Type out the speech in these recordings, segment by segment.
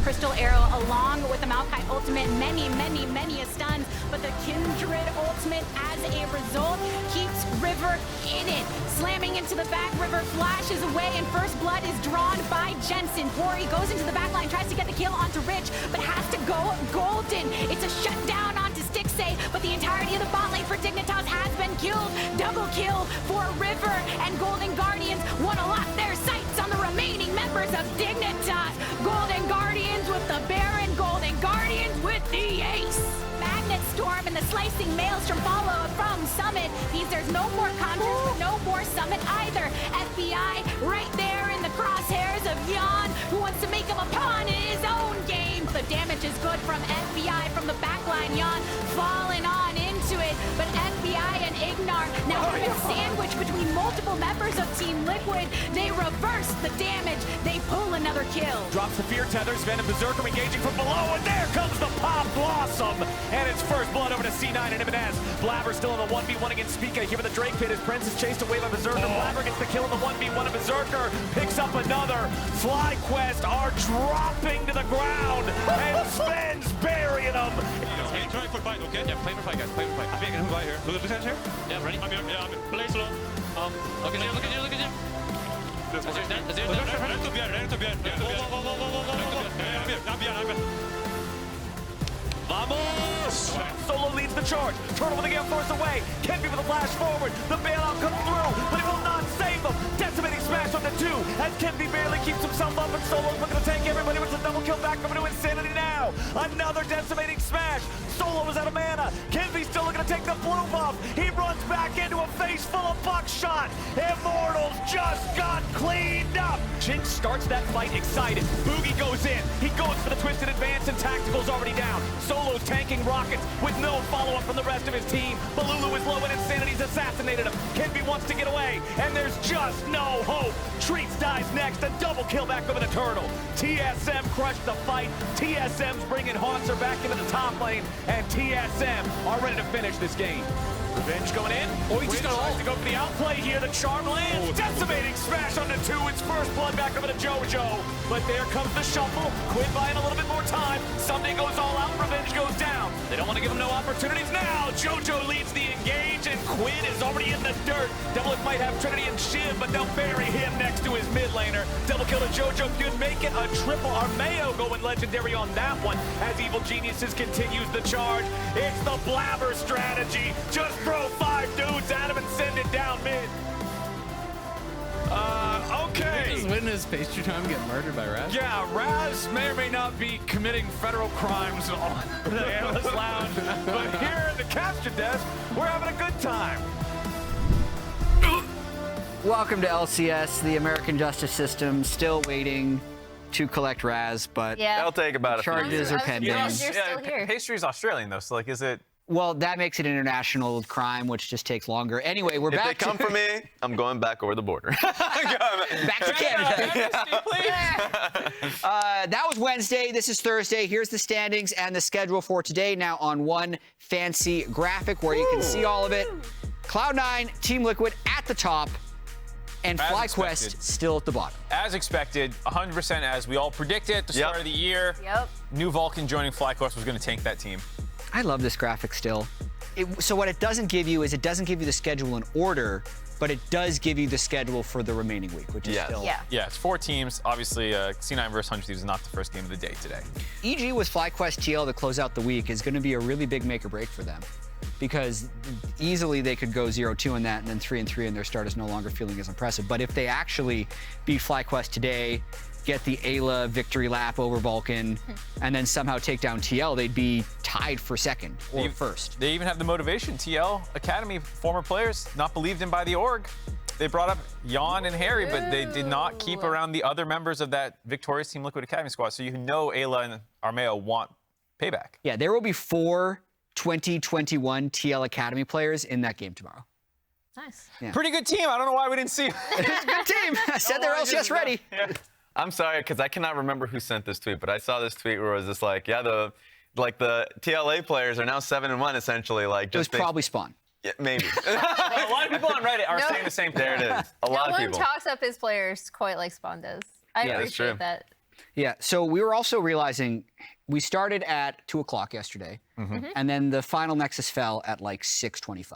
Crystal Arrow along with the Maokai ultimate, many a stuns, but the Kindred ultimate as a result keeps River in it. Slamming into the back, River flashes away, and first blood is drawn by Jensen. Pori goes into the back line, tries to get the kill onto Rich, but has to go golden. It's a shutdown onto Stixxay, but the entirety of the bot lane for Dignitas has been killed. Double kill for River, and Golden Guardians want to lock their sights on the remaining members of Dignitas. Golden Guardians with the Baron, Golden Guardians with the Ace. Magnet Storm and the slicing maelstrom follow from Summit. Means there's no more Contractz, but no more Summit either. FBI right there in the crosshairs of Yon, who wants to make him a pawn in his own game. The damage is good from FBI from the backline. Yon falling on into it, but FBI and IgNar now have been sandwiched between multiple members of Team Liquid. They reverse the damage. They pull another kill. Drops the fear tethers, Venom Berserker engaging from below, and there comes the Pop Blossom. And it's first blood over to C9 and Ibanez. Blabber still in the 1v1 against Spica. Here in the Drake pit as Prince is chased away by Berserker. Blabber gets the kill in the 1v1 of Berserker. Picks up another. FlyQuest are dropping to the ground. And Sven's burying them. Try for fight, okay? Yeah, play for fight, guys. Play for fight. I'm making who here. Who's the here? Yeah, ready? I'm here. Play slow. Look at you. Azir's dead. Renekton behind. I'm behind. Vamos! Solo leads the charge. Turtle with the Gale Force away. Kenby with a flash forward. The bailout comes through, but it will not save them. Decimating smash on the 2 as Kenby barely keeps himself up, and Solo's looking to take everybody with a double kill back over to Insanity now. Another decimating smash. Solo is out of mana. Kenby's still looking to take the blue buff. He runs back into a face full of buckshot. Immortals just got cleaned up. Jinx starts that fight excited. Bugi goes in. He goes for the twisted advance, and Tactical's already down. Solo's tanking rockets with no follow-up from the rest of his team. Balulu is low and Insanity's assassinated him. Kenby wants to get away, and there's just no hope. Treats dies next, a double kill back over the Turtle. TSM crushed the fight. TSM's bringing Hauntzer back into the top lane, and TSM are ready to finish this game. Revenge going in. Oh, he just tries to go for the outplay here. The charm lands. Decimating smash on the 2. It's first blood back over to JoJo. But there comes the shuffle. Quinn buying a little bit more time. Someday goes all out. Revenge goes down. They don't want to give him no opportunities now. JoJo leads the engage, and Quinn is already in the dirt. Devilish might have Trinity and Shiv, but they'll bury him next to his mid laner. Double kill to JoJo could make it a triple. Armeo going legendary on that one as Evil Geniuses continues the charge. It's the Blabber strategy. Just throw 5 dudes at him and send it down mid. Okay. Just witness Pastry Time get murdered by Raz? Yeah, Raz may or may not be committing federal crimes on the Analyst Lounge, but here at the capture desk, we're having a good time. Welcome to LCS, the American justice system, still waiting to collect Raz, but That'll take about charges are pending. You're still here. Pastry's Australian though, so like, is it? Well, that makes it an international crime, which just takes longer. Anyway, we're back. If they come for me, I'm going back over the border. Back to Canada. That was Wednesday. This is Thursday. Here's the standings and the schedule for today. Now on one fancy graphic where you can see all of it. Cloud9, Team Liquid at the top, and FlyQuest still at the bottom. As expected, 100% as we all predicted at the start of the year. Yep. New Vulcan joining FlyQuest was going to tank that team. I love this graphic still. So what it doesn't give you is it doesn't give you the schedule in order, but it does give you the schedule for the remaining week, which is still... Yeah, it's 4 teams. Obviously, C9 versus 100 Thieves is not the first game of the day today. EG with FlyQuest TL to close out the week is going to be a really big make or break for them, because easily they could go 0-2 in that and then 3-3 and their start is no longer feeling as impressive. But if they actually beat FlyQuest today, get the Ayla victory lap over Vulcan, and then somehow take down TL, they'd be tied for second or first. They even have the motivation. TL Academy former players not believed in by the org. They brought up Jan and Harry, but they did not keep around the other members of that victorious Team Liquid Academy squad. So you know Ayla and Armeo want payback. Yeah, there will be 4 2021 TL Academy players in that game tomorrow. Nice. Yeah. Pretty good team. I don't know why we didn't see. It's a good team. I said they're LCS ready. Yeah. I'm sorry, because I cannot remember who sent this tweet, but I saw this tweet where it was just like, yeah, the TLA players are now 7-1 essentially. Like, just it was probably Spawn. Yeah, maybe. A lot of people on Reddit are saying the same thing. There it is. A lot of people. No one talks up his players quite like Spawn does. I appreciate that. Yeah, so we were also realizing we started at 2 o'clock yesterday, and then the final Nexus fell at like 6:25.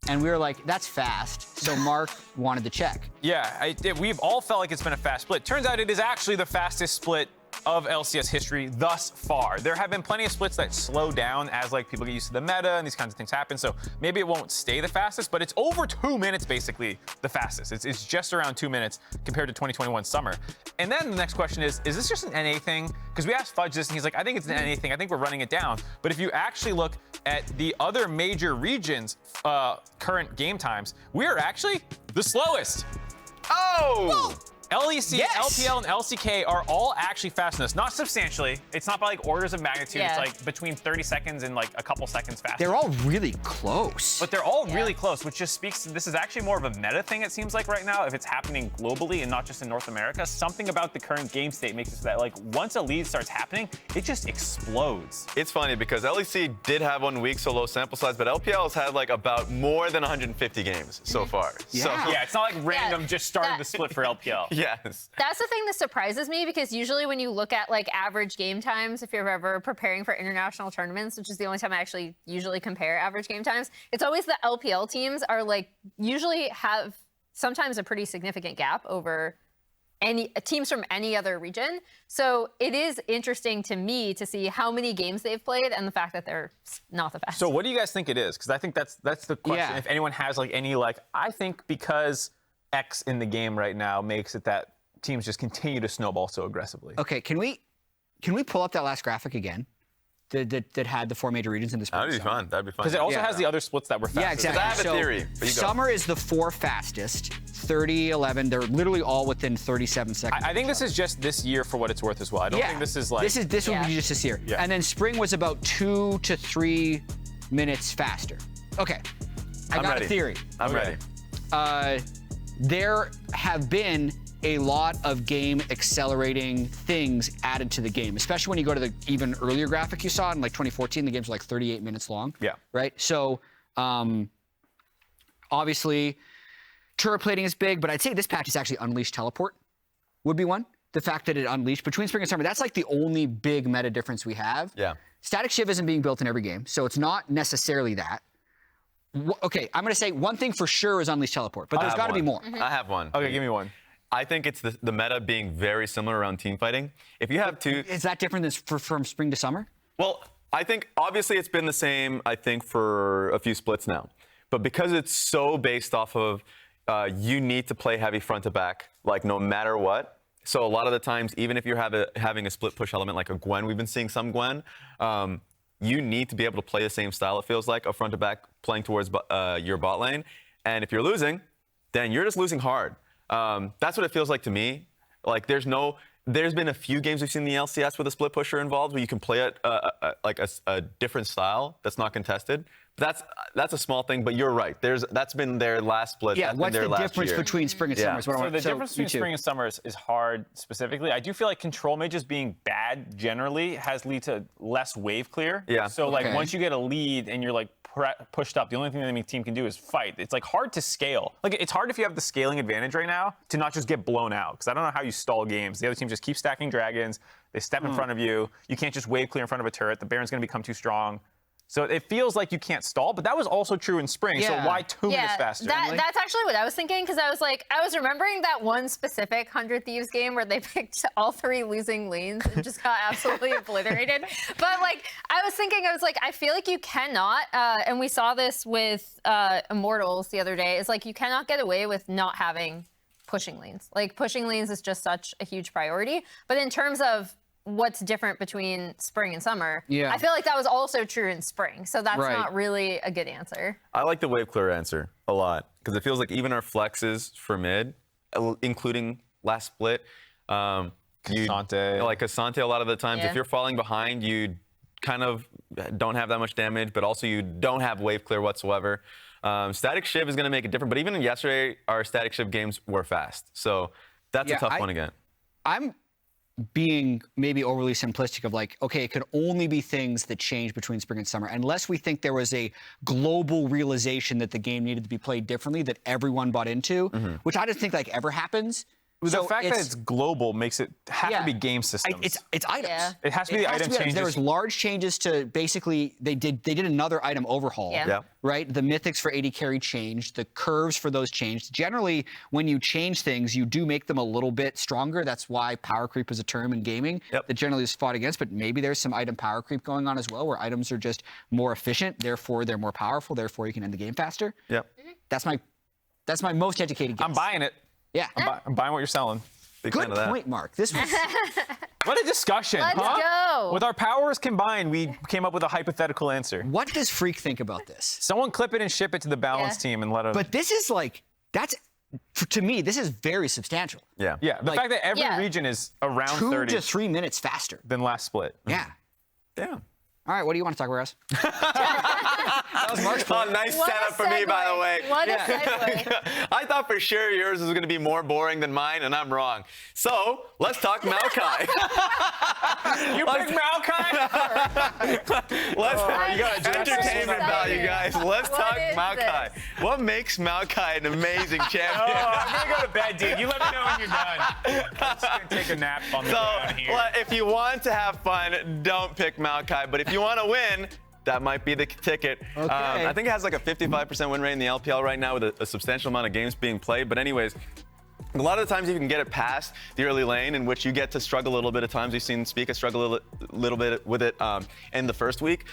And we were like, that's fast. So Mark wanted to check. Yeah, we've all felt like it's been a fast split. Turns out it is actually the fastest split of LCS history thus far. There have been plenty of splits that slow down as like people get used to the meta and these kinds of things happen. So maybe it won't stay the fastest, but it's over 2 minutes basically the fastest. It's just around 2 minutes compared to 2021 summer. And then the next question is this just an NA thing? Because we asked Fudge this and he's like, I think it's an NA thing. I think we're running it down. But if you actually look at the other major regions' current game times, we are actually the slowest. Oh! LEC, Yes. LPL, and LCK are all actually faster than us. Not substantially. It's not by like orders of magnitude. Yeah. It's like between 30 seconds and like a couple seconds faster. They're all really close. But they're all really close, which just speaks to this is actually more of a meta thing, it seems like right now, if it's happening globally and not just in North America. Something about the current game state makes it so that like once a lead starts happening, it just explodes. It's funny because LEC did have 1 week, so low sample size, but LPL has had like about more than 150 games so far. Yeah. So, Yeah, it's not like random just started that- the split for LPL. yes. That's the thing that surprises me because usually when you look at like average game times, if you're ever preparing for international tournaments, which is the only time I actually usually compare average game times, it's always the LPL teams are like usually have sometimes a pretty significant gap over any teams from any other region. So it is interesting to me to see how many games they've played and the fact that they're not the fastest. So what do you guys think it is? Because I think that's the question. Yeah. If anyone has like any like, I think because X in the game right now makes it that teams just continue to snowball so aggressively. Okay, can we pull up that last graphic again? That had the 4 major regions in this. That'd be fun. That'd be fun. Because it also Yeah. has the other splits that were faster. Yeah, exactly. I have a So theory, but you go. Summer is the 4 fastest, 30, 11. They're literally all within 37 seconds. I think this is just this year for what it's worth as well. I don't think this is like. This would Yeah. be just this year. Yeah. And then spring was about 2 to 3 minutes faster. Okay, I I'm got ready. a theory. I'm Okay. ready. There have been a lot of game accelerating things added to the game, especially when you go to the even earlier graphic you saw in like 2014, the games were like 38 minutes long. Yeah. Right? So obviously turret plating is big, but I'd say this patch is actually Unleashed Teleport would be one. The fact that it unleashed between spring and summer, that's like the only big meta difference we have. Yeah. Static Shiv isn't being built in every game, so it's not necessarily that. Okay, I'm going to say one thing for sure is Unleashed Teleport, but there's have got to be one. more. I have one. Okay, give me one. I think it's the meta being very similar around team fighting. If you have two, Is that different than from spring to summer? well, I think obviously it's been the same, I think, for a few splits now. But because it's so based off of you need to play heavy front to back, like no matter what. So a lot of the times, even if you're having a split push element like a Gwen, we've been seeing some Gwen, you need to be able to play the same style, it feels like, of front to back playing towards your bot lane. And if you're losing, then you're just losing hard. That's what it feels like to me. Like there's been a few games we've seen in the LCS with a split pusher involved where you can play it like a different style that's not contested. But that's a small thing, but you're right. That's been their last split. Yeah, That's what's been their the last difference year. between spring and Yeah. summer? Is what I So want- the difference you between two. spring and summer is hard specifically. I do feel like control mages being bad generally has lead to less wave clear. Yeah. So like Okay. once you get a lead and you're like pushed up, the only thing the enemy team can do is fight. It's like hard to scale. Like it's hard if you have the scaling advantage right now to not just get blown out. Because I don't know how you stall games. The other team just keeps stacking dragons. They step in front of you. You can't just wave clear in front of a turret. The Baron's going to become too strong. So it feels like you can't stall, but that was also true in spring. Yeah. So why 2 minutes faster? That's actually what I was thinking because I was remembering that one specific 100 Thieves game where they picked all 3 losing lanes and just got absolutely obliterated. But like I was thinking, I feel like you cannot, and we saw this with Immortals the other day, is like you cannot get away with not having pushing lanes. Like pushing lanes is just such a huge priority. But in terms of what's different between spring and summer, Yeah. I feel like that was also true in spring. So that's Right. not really a good answer. I like the wave clear answer a lot because it feels like even our flexes for mid, including last split, Asante. like Asante a lot of the times, Yeah. if you're falling behind, you kind of don't have that much damage, but also you don't have wave clear whatsoever. Static Shiv is going to make it different, but even yesterday, our Static Shiv games were fast. So that's Yeah, a tough one again. I'm being maybe overly simplistic of like, okay, it could only be things that change between spring and summer, unless we think there was a global realization that the game needed to be played differently that everyone bought into, which I don't think like ever happens. The fact that it's global makes it have to be game systems. It's items. Yeah. It has to be the item changes. There was large changes to basically they did another item overhaul. Yeah. Right? The mythics for AD carry changed. The curves for those changed. Generally, when you change things, you do make them a little bit stronger. That's why power creep is a term in gaming that generally is fought against. But maybe there's some item power creep going on as well, where items are just more efficient. Therefore, they're more powerful. Therefore, you can end the game faster. Yep. That's my most educated guess. I'm buying it. Yeah. I'm buying what you're selling. Big Good fan of that. point, Mark. This was What a discussion, Let's huh? go. With our powers combined, we came up with a hypothetical answer. what does Freak think about this? Someone clip it and ship it to the balance team and let them. But this is like to me, this is very substantial. Yeah. Yeah, the fact that every region is around 2 30 to 3 minutes faster. than last split. Yeah. Damn. All right, what do you want to talk about, Russ? That was Mark's point. Oh, nice What a setup for me, by the segue. way. What a segue. I thought for sure yours was going to be more boring than mine, and I'm wrong. So let's talk Maokai. You picked Maokai? You got a entertainment value, guys. Let's What talk is Maokai. this? What makes Maokai an amazing champion? I'm gonna go to bed, dude. You let me know when you're done. I'm just gonna take a nap on the ground here. Well, if you want to have fun, don't pick Maokai. But if you want to win, that might be the ticket. Okay. I think it has like a 55% win rate in the LPL right now with a substantial amount of games being played. But anyways, a lot of the times you can get it past the early lane, in which you get to struggle a little bit of times. We've seen Spica struggle a little bit with it in the first week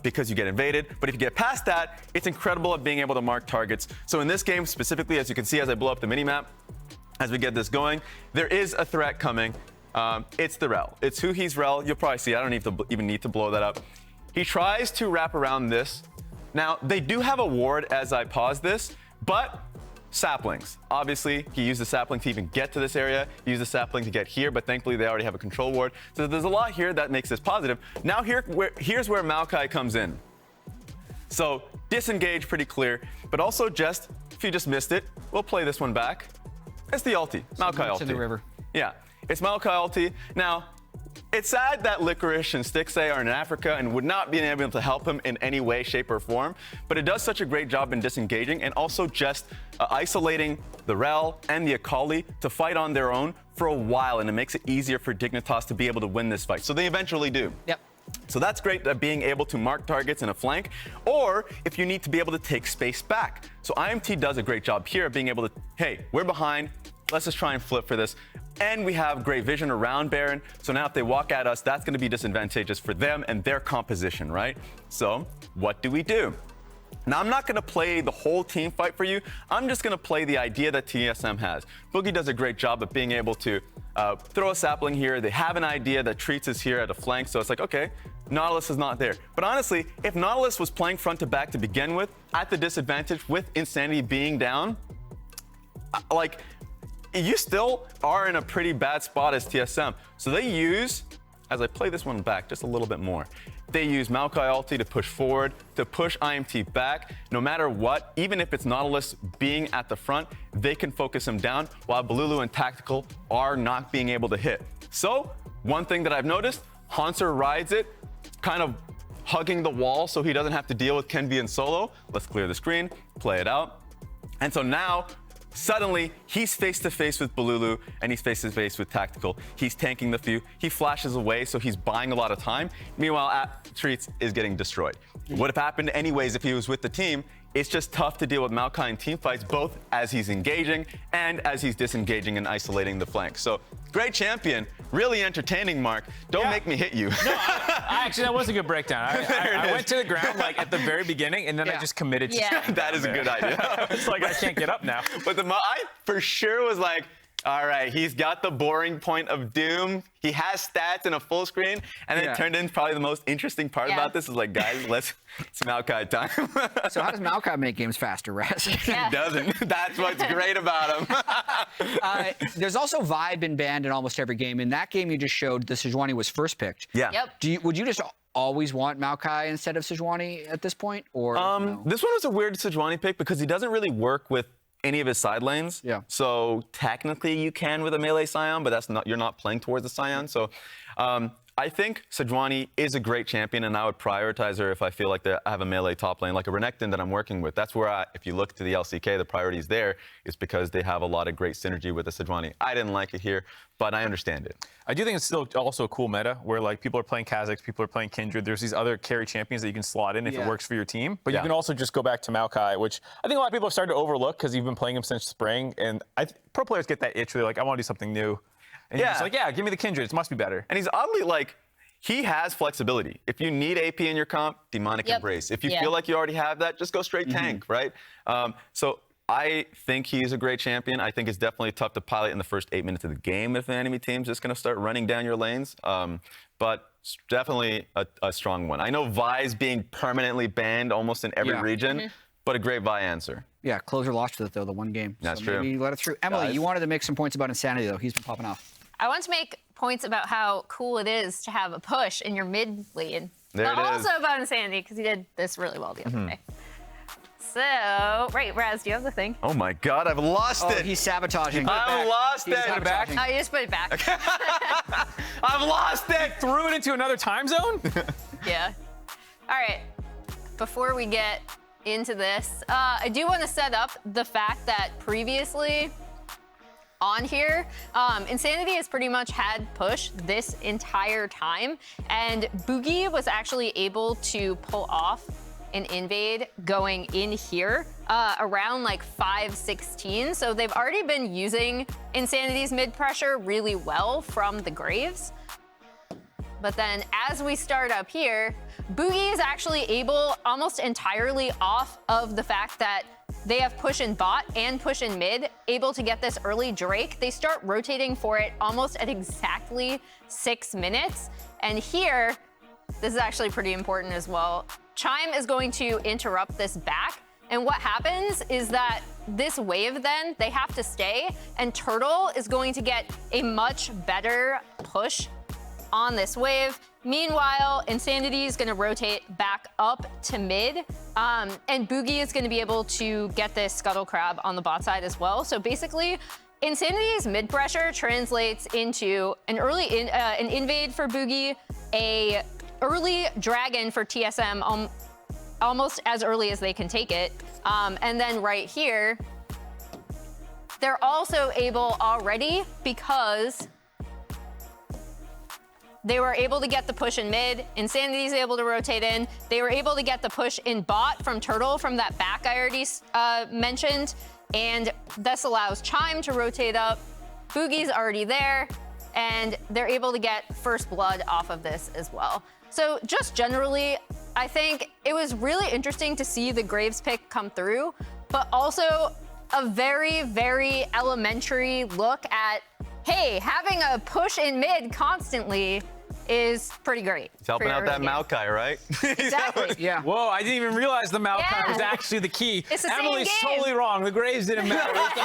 because you get invaded. But if you get past that, it's incredible at being able to mark targets. So in this game specifically, as you can see as I blow up the minimap, as we get this going, there is a threat coming. It's the Rel. It's who he's Rel. You'll probably see. I don't even need to blow that up. He tries to wrap around this. Now, they do have a ward as I pause this, but saplings. Obviously, he used the sapling to even get to this area. He used the sapling to get here, but thankfully they already have a control ward. So there's a lot here that makes this positive. Now here's where Maokai comes in. So disengage pretty clear, but also just, if you just missed it, we'll play this one back. It's the ulti, Maokai ulti. To the river. Yeah, it's Maokai ulti. Now, it's sad that Licorice and Stixay are in Africa and would not be able to help him in any way, shape, or form, but it does such a great job in disengaging and also just isolating the Rel and the Akali to fight on their own for a while, and it makes it easier for Dignitas to be able to win this fight. So they eventually do. Yep. So that's great at being able to mark targets in a flank, or if you need to be able to take space back. So IMT does a great job here of being able to, hey, we're behind, let's just try and flip for this. And we have great vision around Baron, so now if they walk at us, that's going to be disadvantageous for them and their composition, right? So what do we do? Now, I'm not going to play the whole team fight for you. I'm just going to play the idea that TSM has. Bugi does a great job of being able to throw a sapling here. They have an idea that Treats is here at a flank, so it's like, okay, Nautilus is not there. But honestly, if Nautilus was playing front to back to begin with, at the disadvantage with Insanity being down, like, you still are in a pretty bad spot as TSM. So they use, as I play this one back just a little bit more, they use Maokai ulti to push forward, to push IMT back. No matter what, even if it's Nautilus being at the front, they can focus him down, while Bululu and Tactical are not being able to hit. So one thing that I've noticed, Hauntzer rides it, kind of hugging the wall so he doesn't have to deal with Kenvi and solo. Let's clear the screen, play it out. And so now, suddenly, he's face-to-face with Bululu, and he's face-to-face with Tactical. He's tanking the few. He flashes away, so he's buying a lot of time. Meanwhile, Treats is getting destroyed. Would have happened anyways if he was with the team. It's just tough to deal with Maokai in team fights, both as he's engaging and as he's disengaging and isolating the flank. So, great champion. Really entertaining, Mark. Don't make me hit you. No, actually, that was a good breakdown. I went to the ground like at the very beginning, and then I just committed to That is a good idea. It's like I can't get up now. But I for sure was like, all right, he's got the boring point of doom. He has stats in a full screen, and then it turned in probably the most interesting part about this is like, guys, it's Maokai time. So how does Maokai make games faster, Raz? He doesn't. That's what's great about him. There's also VoD been banned in almost every game. In that game you just showed, the Sejuani was first picked. Yeah. Yep. Would you just always want Maokai instead of Sejuani at this point? Or no? This one was a weird Sejuani pick because he doesn't really work with any of his side lanes. Yeah. So technically you can with a melee Scion, but you're not playing towards the Scion. So I think Sejuani is a great champion, and I would prioritize her if I feel like I have a melee top lane, like a Renekton that I'm working with. That's where, if you look to the LCK, the priority is there, is because they have a lot of great synergy with the Sejuani. I didn't like it here, but I understand it. I do think it's still also a cool meta where like people are playing Kha'Zix, people are playing Kindred. There's these other carry champions that you can slot in if it works for your team. But you can also just go back to Maokai, which I think a lot of people have started to overlook because you've been playing him since spring. And pro players get that itch where they're like, I want to do something new. And you're just like, yeah, give me the Kindred. It must be better. And he's oddly like, he has flexibility. If you need AP in your comp, Demonic Embrace. If you feel like you already have that, just go straight tank, right? So I think he's a great champion. I think it's definitely tough to pilot in the first 8 minutes of the game if the enemy team's just going to start running down your lanes. But it's definitely a strong one. I know Vi's being permanently banned almost in every region, but a great Vi answer. Yeah, Closer lost to it, though, the one game. That's so true. Maybe let it through. Emily, you wanted to make some points about Insanity, though. He's been popping off. I want to make points about how cool it is to have a push in your mid lane. There it is. Also about Insanity, because he did this really well the other day. So, right, Raz, do you have the thing? Oh my God, I've lost it. He's sabotaging. I've lost it. sabotaging. Oh, you just put it back. I've lost it. Threw it into another time zone? Yeah. All right. Before we get into this, I do want to set up the fact that previously on here, Insanity has pretty much had push this entire time, and Bugi was actually able to pull off an invade going in here around like 5:16. So they've already been using Insanity's mid pressure really well from the Graves. But then as we start up here, Bugi is actually able almost entirely off of the fact that they have push in bot and push in mid, able to get this early Drake. They start rotating for it almost at exactly 6 minutes. And here, this is actually pretty important as well. Chime is going to interrupt this back. And what happens is that this wave then, they have to stay, and Turtle is going to get a much better push on this wave. Meanwhile, Insanity is gonna rotate back up to mid, and Bugi is gonna be able to get this Scuttle Crab on the bot side as well. So basically, Insanity's mid pressure translates into an early an invade for Bugi, a early dragon for TSM, almost as early as they can take it. And then right here, they're also able already, because they were able to get the push in mid, Insanity's able to rotate in, they were able to get the push in bot from Turtle from that back I already mentioned, and this allows Chime to rotate up, Bugi's already there, and they're able to get first blood off of this as well. So just generally, I think it was really interesting to see the Graves pick come through, but also a very, very elementary look at, hey, having a push in mid constantly is pretty great. He's helping out that Maokai, right? Exactly. Yeah. Whoa, I didn't even realize the Maokai was actually the key. It's the same Emily's game. totally wrong. The Graves didn't matter. It was the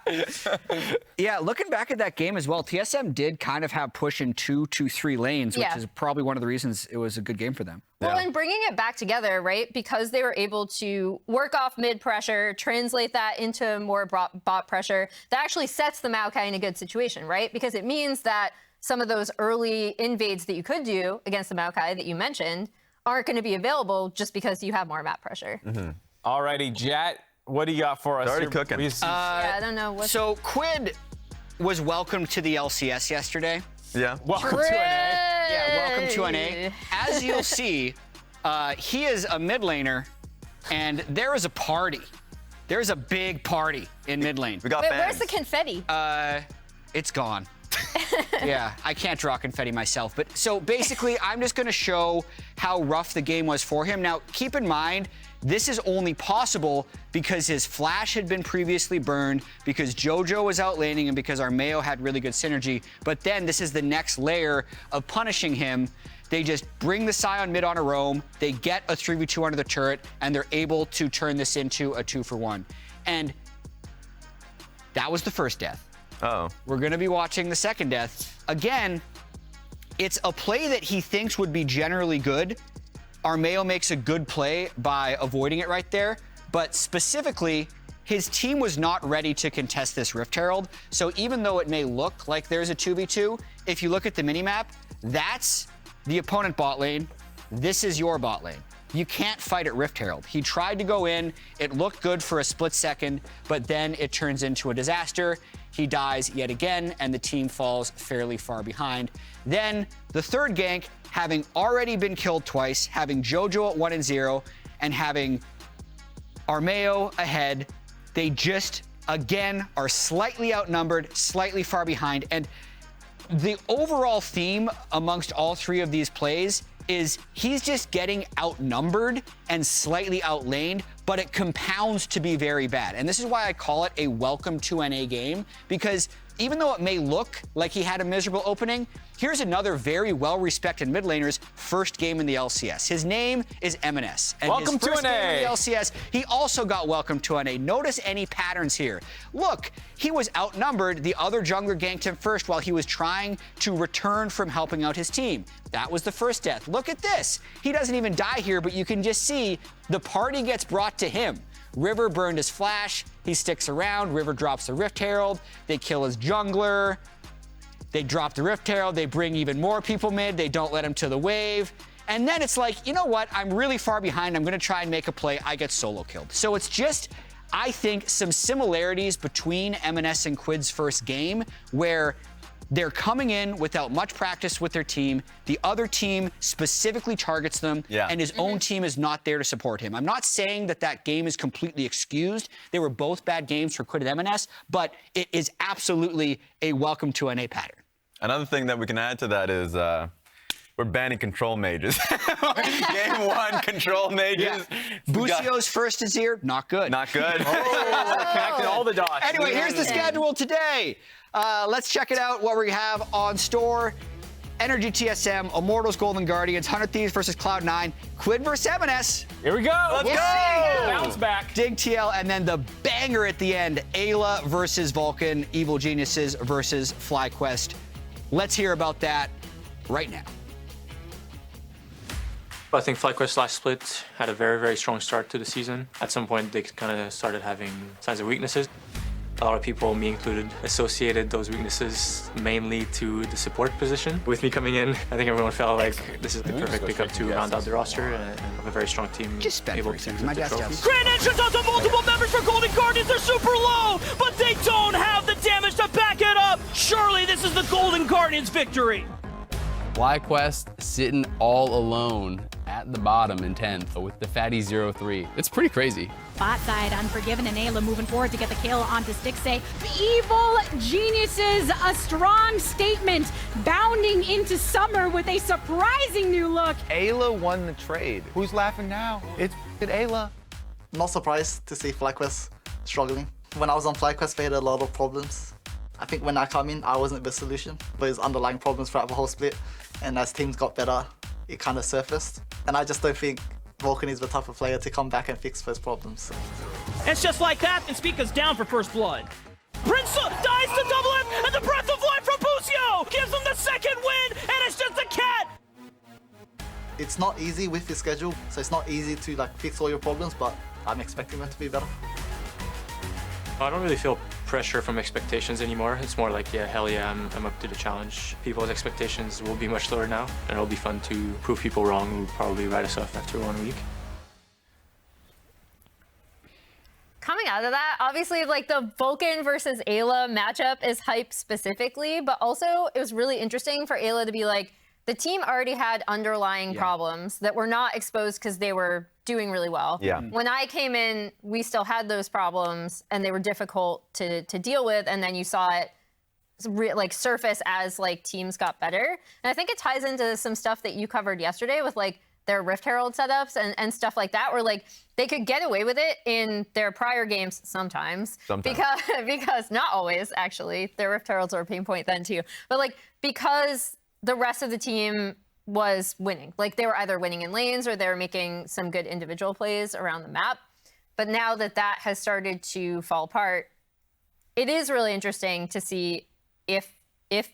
Maokai, Raz. Yeah, looking back at that game as well, TSM did kind of have push in 2 to 3 lanes, which is probably one of the reasons it was a good game for them. Well, and bringing it back together, right? Because they were able to work off mid pressure, translate that into more bot pressure, that actually sets the Maokai in a good situation, right? Because it means that some of those early invades that you could do against the Maokai that you mentioned aren't going to be available just because you have more map pressure. Alrighty, Jet, what do you got for us? It's already cooking. Yeah, I don't know what. So Quid was welcomed to the LCS yesterday. Yeah. Welcome to NA. Yeah, welcome to NA. As you'll see, he is a mid laner, and there is a party. There's a big party in mid lane. We got Wait, fans. where's the confetti? It's gone. Yeah, I can't draw confetti myself. But so basically, I'm just going to show how rough the game was for him. Now, keep in mind, this is only possible because his flash had been previously burned, because JoJo was out laning, and because our Mayo had really good synergy. But then this is the next layer of punishing him. They just bring the Scion mid on a roam, they get a 3v2 under the turret, and they're able to turn this into a 2-for-1. And that was the first death. Uh-oh. We're going to be watching the second death. Again, it's a play that he thinks would be generally good. Our Mayo makes a good play by avoiding it right there. But specifically, his team was not ready to contest this Rift Herald. So even though it may look like there's a 2v2, if you look at the minimap, that's the opponent bot lane. This is your bot lane. You can't fight at Rift Herald. He tried to go in, it looked good for a split second, but then it turns into a disaster. He dies yet again, and the team falls fairly far behind. Then the third gank, having already been killed twice, having Jojo at 1-0, and having Armeo ahead, they just, again, are slightly outnumbered, slightly far behind. And the overall theme amongst all three of these plays is he's just getting outnumbered and slightly outlaned, but it compounds to be very bad. And this is why I call it a welcome to NA game, because even though it may look like he had a miserable opening, here's another very well-respected mid laner's first game in the LCS. His name is M&S. And welcome his first to NA. game in the LCS, he also got welcome to NA. Notice any patterns here. Look, he was outnumbered. The other jungler ganked him first while he was trying to return from helping out his team. That was the first death. Look at this. He doesn't even die here, but you can just see the party gets brought to him. River burned his flash. He sticks around. River drops the Rift Herald. They kill his jungler. They drop the Rift Herald. They bring even more people mid. They don't let him to the wave. And then it's like, you know what? I'm really far behind. I'm going to try and make a play. I get solo killed. So it's just, I think, some similarities between M&S and Quid's first game where they're coming in without much practice with their team. The other team specifically targets them, and his own team is not there to support him. I'm not saying that that game is completely excused. They were both bad games for Quid and M&S, but it is absolutely a welcome to NA pattern. Another thing that we can add to that is we're banning control mages. Game one, control mages. Busio's first is here, not good. Not good. Connected all the dots. Anyway, here's the schedule today. Let's check it out, what we have on store. NRG TSM, Immortals, Golden Guardians, 100 Thieves versus Cloud9, Quid versus M&S. Here we go. Let's go. Bounce back. Dig TL, and then the banger at the end, Ayla versus Vulcan, Evil Geniuses versus FlyQuest. Let's hear about that right now. I think FlyQuest last split had a very, very strong start to the season. At some point, they kind of started having signs of weaknesses. A lot of people, me included, associated those weaknesses mainly to the support position. With me coming in, I think everyone felt like this is the perfect pickup to round out the roster and have a very strong team. Just spend able 40 to seconds. lift My the dad's trophies. Grand entrance onto multiple members for Golden Guardians. They're super low, but they don't have the damage to back it up. Surely this is the Golden Guardians' victory. FlyQuest sitting all alone at the bottom in 10th with the fatty 0-3. It's pretty crazy. Bot side, Unforgiven and Ayla moving forward to get the kill onto Stixxay. Evil Geniuses, a strong statement, bounding into summer with a surprising new look. Ayla won the trade. Who's laughing now? It's Ayla. Not surprised to see FlyQuest struggling. When I was on FlyQuest, they had a lot of problems. I think when I come in, I wasn't the solution. Those underlying problems throughout the whole split. And as teams got better, it kind of surfaced. And I just don't think Vulcan is the type of player to come back and fix those problems. It's just like that, and Spica's down for first blood. Prince dies to double it, and the breath of life from Busio gives him the second win, and it's just a cat. It's not easy with your schedule, so it's not easy to like fix all your problems, but I'm expecting them to be better. I don't really feel pressure from expectations anymore. It's more like, yeah, hell yeah, I'm up to the challenge. People's expectations will be much lower now, and it'll be fun to prove people wrong who probably write us off after 1 week. Coming out of that, obviously, like the Vulcan versus Ayla matchup is hype specifically, but also it was really interesting for Ayla to be like, the team already had underlying problems that were not exposed because they were doing really well. Yeah. When I came in, we still had those problems and they were difficult to deal with. And then you saw it like surface as like teams got better. And I think it ties into some stuff that you covered yesterday with like their Rift Herald setups and stuff like that, where like they could get away with it in their prior games sometimes. Because not always, actually. Their Rift Heralds were a pain point then too. But like because the rest of the team was winning. Like they were either winning in lanes or they were making some good individual plays around the map. But now that that has started to fall apart, it is really interesting to see if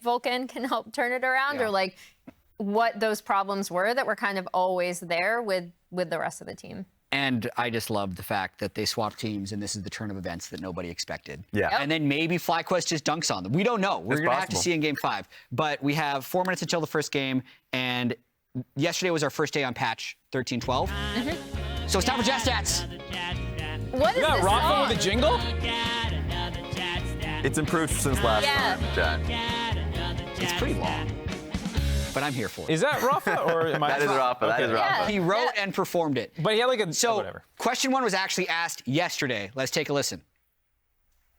Vulcan can help turn it around or like what those problems were that were kind of always there with the rest of the team. And I just love the fact that they swap teams, and this is the turn of events that nobody expected. Yeah. Yep. And then maybe FlyQuest just dunks on them. We don't know. We're going to have to possible. see in Game 5. But we have 4 minutes until the first game, and yesterday was our first day on patch 13.12. So it's time for Jazz Stats. What is this Rafa song? with a jingle? It's improved since last time, Chad. It's pretty long, but I'm here for it. Is that Rafa or am I? That is Rafa. That is Rafa. He wrote and performed it. But he had like a So, question 1 was actually asked yesterday. Let's take a listen.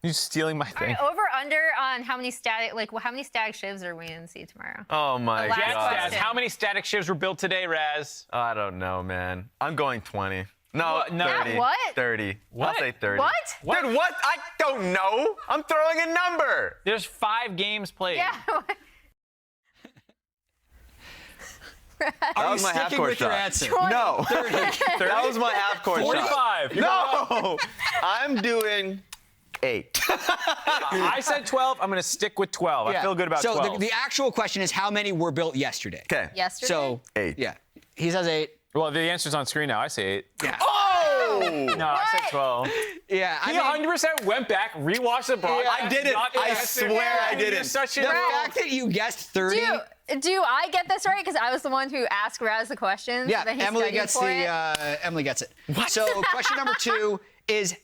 You're stealing my All thing. right, over under on how many static shivs are we gonna see tomorrow? Oh my The last God. question. How many static shivs were built today, Raz? I don't know, man. I'm going 20. No, What? No. 30. What? 30. What? I'll say 30. What? Dude, what? I don't know. I'm throwing a number. There's 5 games played. Yeah. That Are was you my sticking half-court with your shot. answer? No. That was my half-court shot. 45. No. I'm doing 8. I said 12. I'm going to stick with 12. I feel good about 12. So the actual question is how many were built yesterday? Okay. Yesterday. So 8. yeah, he says 8. Well, the answer's on screen now. I say 8. Yeah. Oh! No, I said 12. Yeah. He 100% went back, rewatched the broadcast. I didn't. got the I answer. swear I You're didn't. such The a fact that you guessed 30. Do I get this right? Because I was the one who asked Raz the questions. Yeah, then he Emily studied gets for the it. Emily gets it. So question number 2 is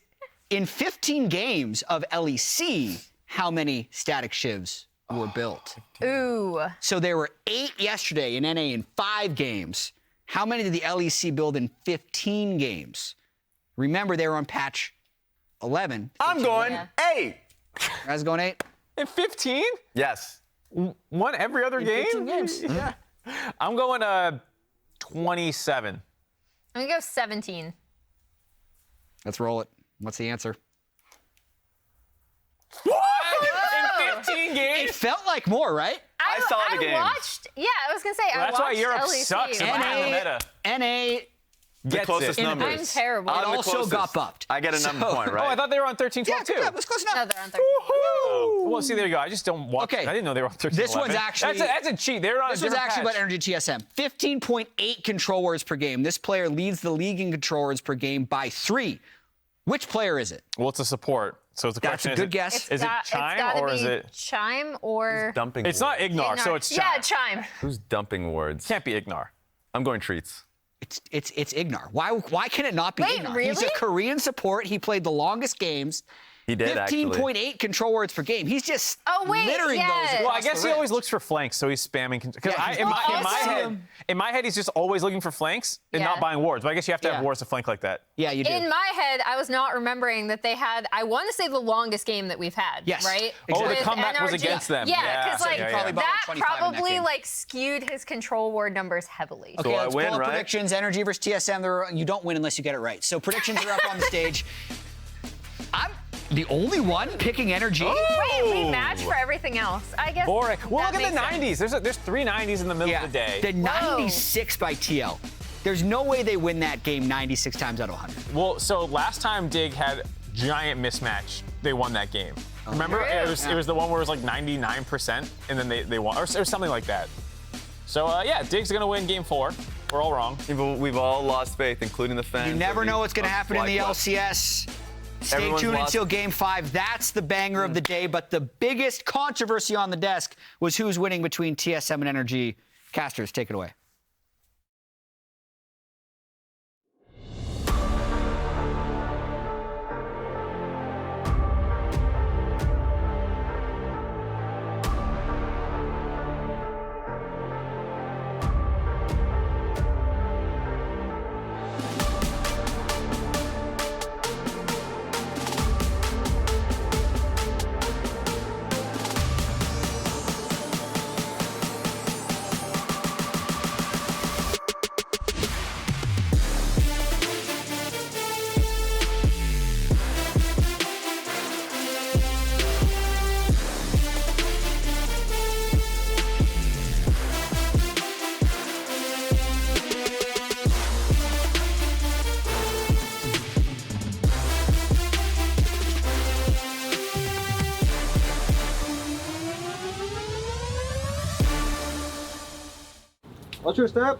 in 15 games of LEC, how many static shivs were built? Ooh. So there were 8 yesterday in NA in 5 games. How many did the LEC build in 15 games? Remember, they were on patch 11. I'm going 8. Guys going 8? In 15? Yes. One every other game? 15 games. Yeah. I'm going 27. I'm gonna go 17. Let's roll it. What's the answer? What? In 15 It games? felt like more, right? I saw the games. Watched. Yeah, I was gonna say. Well, I that's why watched Europe LEC. sucks in the meta. NA The Gets closest it. numbers. I'm terrible. It I'm the also closest. got buffed. I get a number point, Oh, right? I thought they were on 13, 12 too. That's close enough. No, they're on 13. Well, see, there you go. I just don't watch. Okay. I didn't know they were on 13. This 11. one's actually- That's a cheat. They were on This a was different actually patch. about NRG TSM. 15.8 control words per game. This player leads the league in control words per game by 3. Which player is it? Well, it's a support. So the That's question a is, good guess. Is it It's Chime gotta or be is it? Chime or? Dumping. It's not words. IgNar, so it's Chime. Yeah, Chime. Who's dumping words? Can't be IgNar. I'm going treats. It's IgNar. Why can it not be Wait, IgNar? He's a really? Korean support. He played the longest games. He did actually. 15.8 control words per game. He's just Oh, wait, littering yeah. those. Well, I across guess the he always wrist. looks for flanks, so he's spamming. Because Yeah, he's in my also- head, he's just always looking for flanks and not Yeah. buying wards. But I guess you have to have Yeah. wards to flank like that. Yeah, you do. In my head, I was not remembering that they had. I want to say the longest game that we've had. Yes, right? exactly. Oh, the With comeback was NRG. against them. Yeah, Yeah, because like yeah, Probably bottom that 25 in that probably game. like skewed his control ward numbers heavily. Okay, I let's win, pull up right? predictions. NRG versus TSM. You don't win unless you get it right. So predictions are up on the stage. I'm the only one picking NRG. Wait, we match for everything else. I guess. Boring. Well, that look at the makes sense. 90s. There's 3 90s in the middle of the day. The 96 by TL. There's no way they win that game 96 times out of 100. Well, so last time Dig had giant mismatch, they won that game. Remember? yeah. It was the one where it was like 99%, and then they won, or something like that. So yeah, Dig's gonna win game 4. We're all wrong. We've all lost faith, including the fans. You never of know what's going to happen in the FlyQuest. LCS. Stay Everyone's tuned lost. until game 5. That's the banger of the day. But the biggest controversy on the desk was who's winning between TSM and NRG. Casters, take it away. What's your step?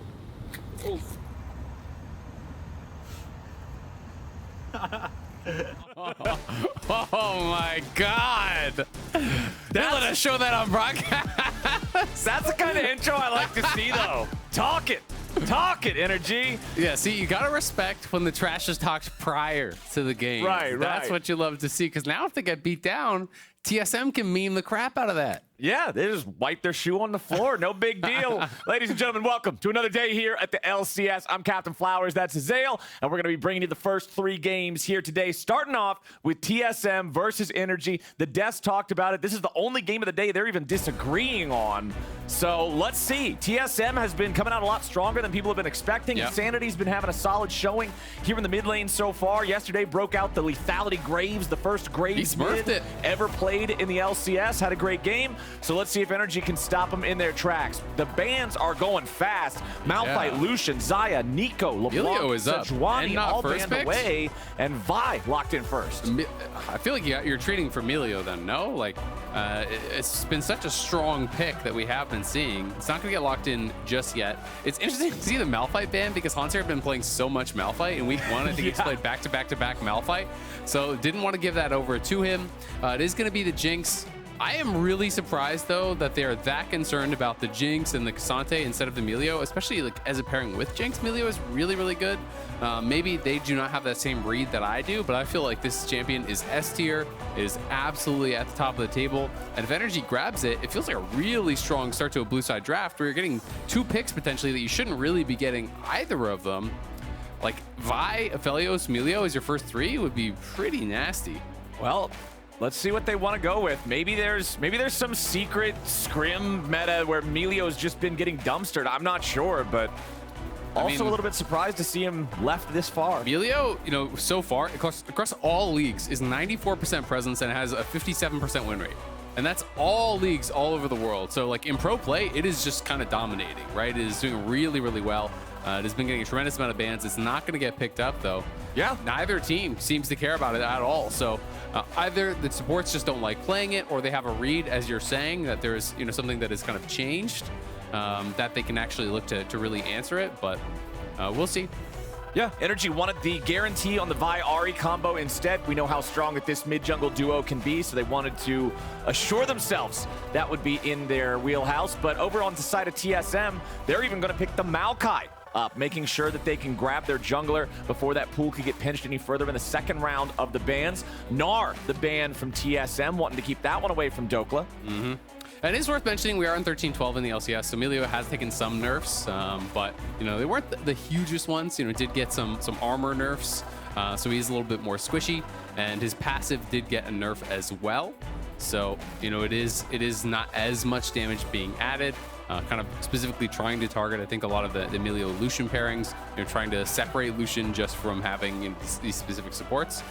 Oh my God. They let us show that on broadcast. That's the kind of intro I like to see, though. Talk it. Talk it, NRG. Yeah, see, you gotta respect when the trash is talked prior to the game. Right, That's right. what you love to see, because now if they get beat down, TSM can meme the crap out of that. Yeah, they just wipe their shoe on the floor. No big deal. Ladies and gentlemen, welcome to another day here at the LCS. I'm Captainflowers, that's Azael, and we're going to be bringing you the first 3 games here today, starting off with TSM versus NRG. The devs talked about it. This is the only game of the day they're even disagreeing on. So let's see. TSM has been coming out a lot stronger than people have been expecting. Yep. Insanity's been having a solid showing here in the mid lane so far. Yesterday broke out the Lethality Graves, the first Graves mid ever played in the LCS. Had a great game. So let's see if NRG can stop them in their tracks. The bans are going fast. Malphite, Lucian, Xayah, Nico, LeBlanc, Milio is up. Sejuani, And not all first banned picks? away, and Vi locked in first. I feel like you're trading for Milio then, no? Like, it's been such a strong pick that we have been seeing. It's not going to get locked in just yet. It's interesting to see the Malphite ban because Hauntzer had been playing so much Malphite in week 1. I think he's played back-to-back-to-back Malphite. So didn't want to give that over to him. It is going to be the Jinx. I am really surprised, though, that they're that concerned about the Jinx and the Cassante instead of the Milio, especially like as a pairing with Jinx. Milio is really, really good. Maybe they do not have that same read that I do, but I feel like this champion is S tier. It is absolutely at the top of the table. And if NRG grabs it, it feels like a really strong start to a blue side draft where you're getting 2 picks potentially that you shouldn't really be getting either of them. Like Vi, Aphelios, Milio as your first 3 would be pretty nasty. Well, let's see what they want to go with. Maybe there's some secret scrim meta where Milio's just been getting dumpstered. I'm not sure, but also a little bit surprised to see him left this far. Milio, you know, so far across all leagues is 94% presence and has a 57% win rate. And that's all leagues all over the world. So like in pro play, it is just kind of dominating, right? It is doing really, really well. It has been getting a tremendous amount of bans. It's not going to get picked up, though. Yeah. Neither team seems to care about it at all. So either the supports just don't like playing it, or they have a read, as you're saying, that there's something that is kind of changed that they can actually look to really answer it. But we'll see. Yeah, NRG wanted the guarantee on the Vi Ahri combo instead. We know how strong that this mid-jungle duo can be, so they wanted to assure themselves that would be in their wheelhouse. But over on the side of TSM, they're even going to pick the Maokai up, making sure that they can grab their jungler before that pool could get pinched any further in the second round of the bans. Gnar, the ban from TSM, wanting to keep that one away from Dhokla. And it is worth mentioning we are on 13-12 in the LCS, so Milio has taken some nerfs, but they weren't the hugest ones. Did get some armor nerfs, so he's a little bit more squishy, and his passive did get a nerf as well. So it is not as much damage being added. Kind of specifically trying to target, I think, a lot of the Milio Lucian pairings. Trying to separate Lucian just from having these specific supports.